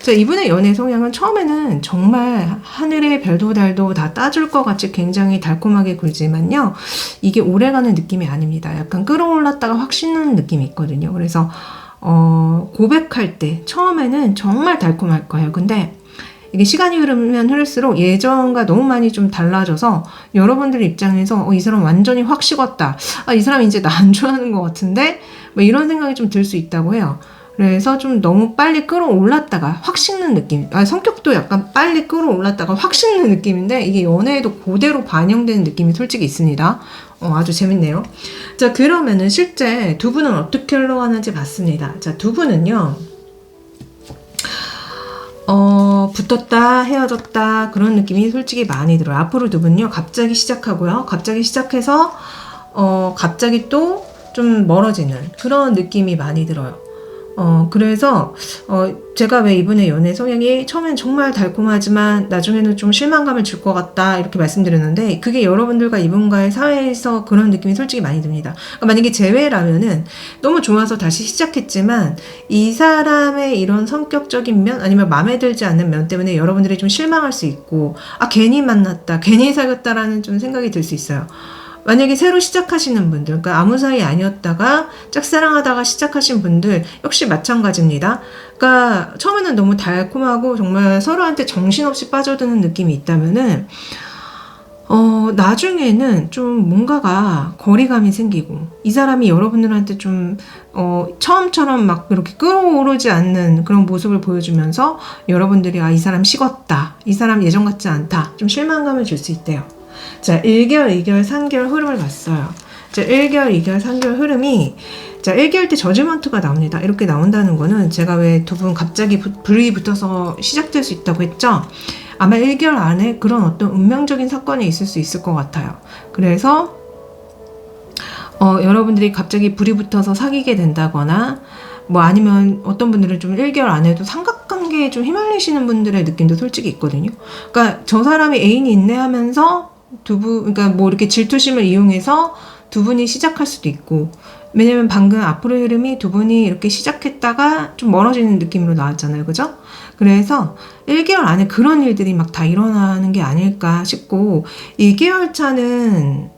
자, 이분의 연애 성향은 처음에는 정말 하늘의 별도 달도 다 따줄 것 같이 굉장히 달콤하게 굴지만요, 이게 오래가는 느낌이 아닙니다. 약간 끌어올랐다가 확 식는 느낌이 있거든요. 그래서 고백할 때 처음에는 정말 달콤할 거예요. 근데 이게 시간이 흐르면 흐를수록 예전과 너무 많이 좀 달라져서 여러분들 입장에서 이 사람 완전히 확 식었다, 이 사람 이제 나 안 좋아하는 것 같은데, 뭐 이런 생각이 좀 들 수 있다고 해요. 그래서 좀 너무 빨리 끌어올랐다가 확 식는 느낌, 성격도 약간 빨리 끌어올랐다가 확 식는 느낌인데, 이게 연애에도 그대로 반영되는 느낌이 솔직히 있습니다. 아주 재밌네요. 자, 그러면은 실제 두 분은 어떻게 흘러가는지 봤습니다. 자, 두 분은요, 붙었다 헤어졌다 그런 느낌이 솔직히 많이 들어요. 앞으로 두 분요, 갑자기 시작하고요, 갑자기 시작해서 갑자기 또 좀 멀어지는 그런 느낌이 많이 들어요. 그래서, 제가 왜 이분의 연애 성향이 처음엔 정말 달콤하지만 나중에는 좀 실망감을 줄 것 같다, 이렇게 말씀드렸는데, 그게 여러분들과 이분과의 사회에서 그런 느낌이 솔직히 많이 듭니다. 그러니까 만약에 재회라면은 너무 좋아서 다시 시작했지만, 이 사람의 이런 성격적인 면, 아니면 마음에 들지 않는 면 때문에 여러분들이 좀 실망할 수 있고, 아, 괜히 만났다, 괜히 사귀었다라는 좀 생각이 들 수 있어요. 만약에 새로 시작하시는 분들, 그러니까 아무 사이 아니었다가 짝사랑하다가 시작하신 분들 역시 마찬가지입니다. 그러니까 처음에는 너무 달콤하고 정말 서로한테 정신없이 빠져드는 느낌이 있다면은 나중에는 좀 뭔가가 거리감이 생기고, 이 사람이 여러분들한테 좀, 처음처럼 막 그렇게 끌어오르지 않는 그런 모습을 보여주면서 여러분들이, 아, 이 사람 식었다, 이 사람 예전 같지 않다, 좀 실망감을 줄 수 있대요. 자, 1개월, 2개월, 3개월 흐름을 봤어요. 자, 1개월, 2개월, 3개월 흐름이, 자, 1개월 때 저지먼트가 나옵니다. 이렇게 나온다는 거는 제가 왜 두 분 갑자기 불이 붙어서 시작될 수 있다고 했죠? 아마 1개월 안에 그런 어떤 운명적인 사건이 있을 수 있을 것 같아요. 그래서, 여러분들이 갑자기 불이 붙어서 사귀게 된다거나, 뭐 아니면 어떤 분들은 좀 1개월 안에도 삼각관계에 좀 휘말리시는 분들의 느낌도 솔직히 있거든요. 그러니까 저 사람이 애인이 있네 하면서 그러니까 뭐 이렇게 질투심을 이용해서 두 분이 시작할 수도 있고, 왜냐면 방금 앞으로의 흐름이 두 분이 이렇게 시작했다가 좀 멀어지는 느낌으로 나왔잖아요. 그죠? 그래서 1개월 안에 그런 일들이 막 다 일어나는 게 아닐까 싶고, 2개월 차는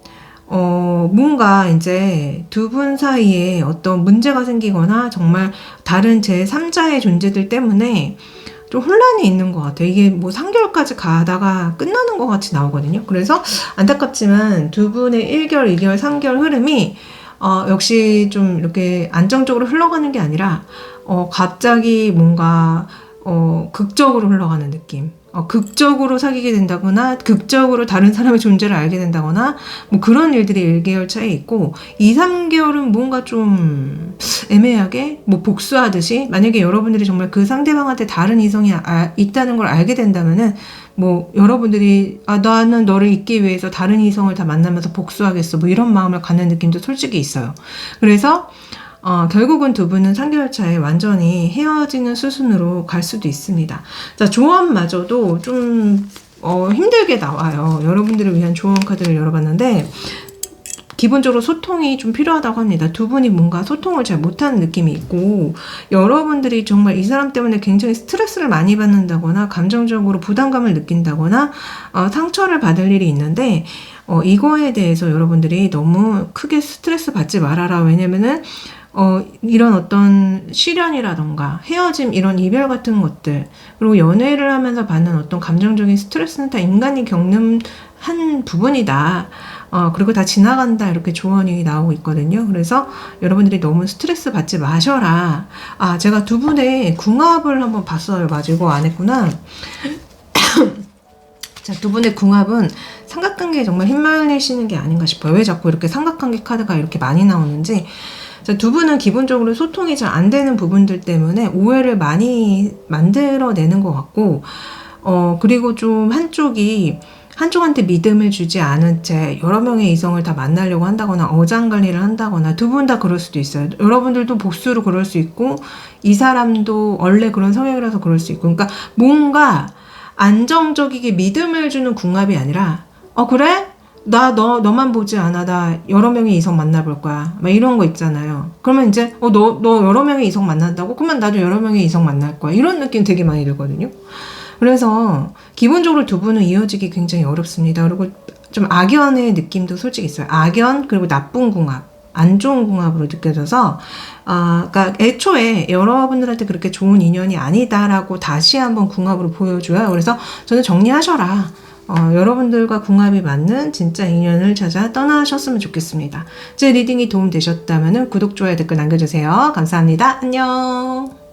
뭔가 이제 두 분 사이에 어떤 문제가 생기거나 정말 다른 제3자의 존재들 때문에 좀 혼란이 있는 것 같아요. 이게 뭐 3개월까지 가다가 끝나는 것 같이 나오거든요. 그래서 안타깝지만 두 분의 1개월, 2개월, 3개월 흐름이 역시 좀 이렇게 안정적으로 흘러가는 게 아니라 갑자기 뭔가 극적으로 흘러가는 느낌. 극적으로 사귀게 된다거나 극적으로 다른 사람의 존재를 알게 된다거나 뭐 그런 일들이 1개월 차에 있고, 2, 3개월은 뭔가 좀 애매하게 뭐 복수하듯이, 만약에 여러분들이 정말 그 상대방한테 다른 이성이 있다는 걸 알게 된다면은 뭐 여러분들이, 아, 나는 너를 잊기 위해서 다른 이성을 다 만나면서 복수하겠어, 뭐 이런 마음을 갖는 느낌도 솔직히 있어요. 그래서 결국은 두 분은 3개월 차에 완전히 헤어지는 수순으로 갈 수도 있습니다. 자, 조언마저도 좀 힘들게 나와요. 여러분들을 위한 조언 카드를 열어봤는데, 기본적으로 소통이 좀 필요하다고 합니다. 두 분이 뭔가 소통을 잘 못하는 느낌이 있고, 여러분들이 정말 이 사람 때문에 굉장히 스트레스를 많이 받는다거나 감정적으로 부담감을 느낀다거나 상처를 받을 일이 있는데, 이거에 대해서 여러분들이 너무 크게 스트레스 받지 말아라. 왜냐면은 이런 어떤 시련이라던가 헤어짐, 이런 이별 같은 것들, 그리고 연애를 하면서 받는 어떤 감정적인 스트레스는 다 인간이 겪는 한 부분이다. 그리고 다 지나간다, 이렇게 조언이 나오고 있거든요. 그래서 여러분들이 너무 스트레스 받지 마셔라. 아, 제가 두 분의 궁합을 한번 봤어요. 맞아, 이거 안 했구나. 자, 두 분의 궁합은 삼각관계에 정말 휘말리시는 게 아닌가 싶어요. 왜 자꾸 이렇게 삼각관계 카드가 이렇게 많이 나오는지. 자, 두 분은 기본적으로 소통이 잘 안 되는 부분들 때문에 오해를 많이 만들어내는 것 같고, 그리고 좀 한쪽한테 믿음을 주지 않은 채 여러 명의 이성을 다 만나려고 한다거나 어장관리를 한다거나, 두 분 다 그럴 수도 있어요. 여러분들도 복수로 그럴 수 있고, 이 사람도 원래 그런 성향이라서 그럴 수 있고, 그러니까 뭔가 안정적이게 믿음을 주는 궁합이 아니라, 그래? 너만 보지 않아. 나 여러 명의 이성 만나볼 거야. 막 이런 거 있잖아요. 그러면 이제, 너 여러 명의 이성 만난다고? 그러면 나도 여러 명의 이성 만날 거야. 이런 느낌 되게 많이 들거든요. 그래서 기본적으로 두 분은 이어지기 굉장히 어렵습니다. 그리고 좀 악연의 느낌도 솔직히 있어요. 악연, 그리고 나쁜 궁합, 안 좋은 궁합으로 느껴져서, 그러니까 애초에 여러분들한테 그렇게 좋은 인연이 아니다라고 다시 한번 궁합으로 보여줘요. 그래서 저는 정리하셔라. 여러분들과 궁합이 맞는 진짜 인연을 찾아 떠나셨으면 좋겠습니다. 제 리딩이 도움되셨다면 구독, 좋아요, 댓글 남겨주세요. 감사합니다. 안녕.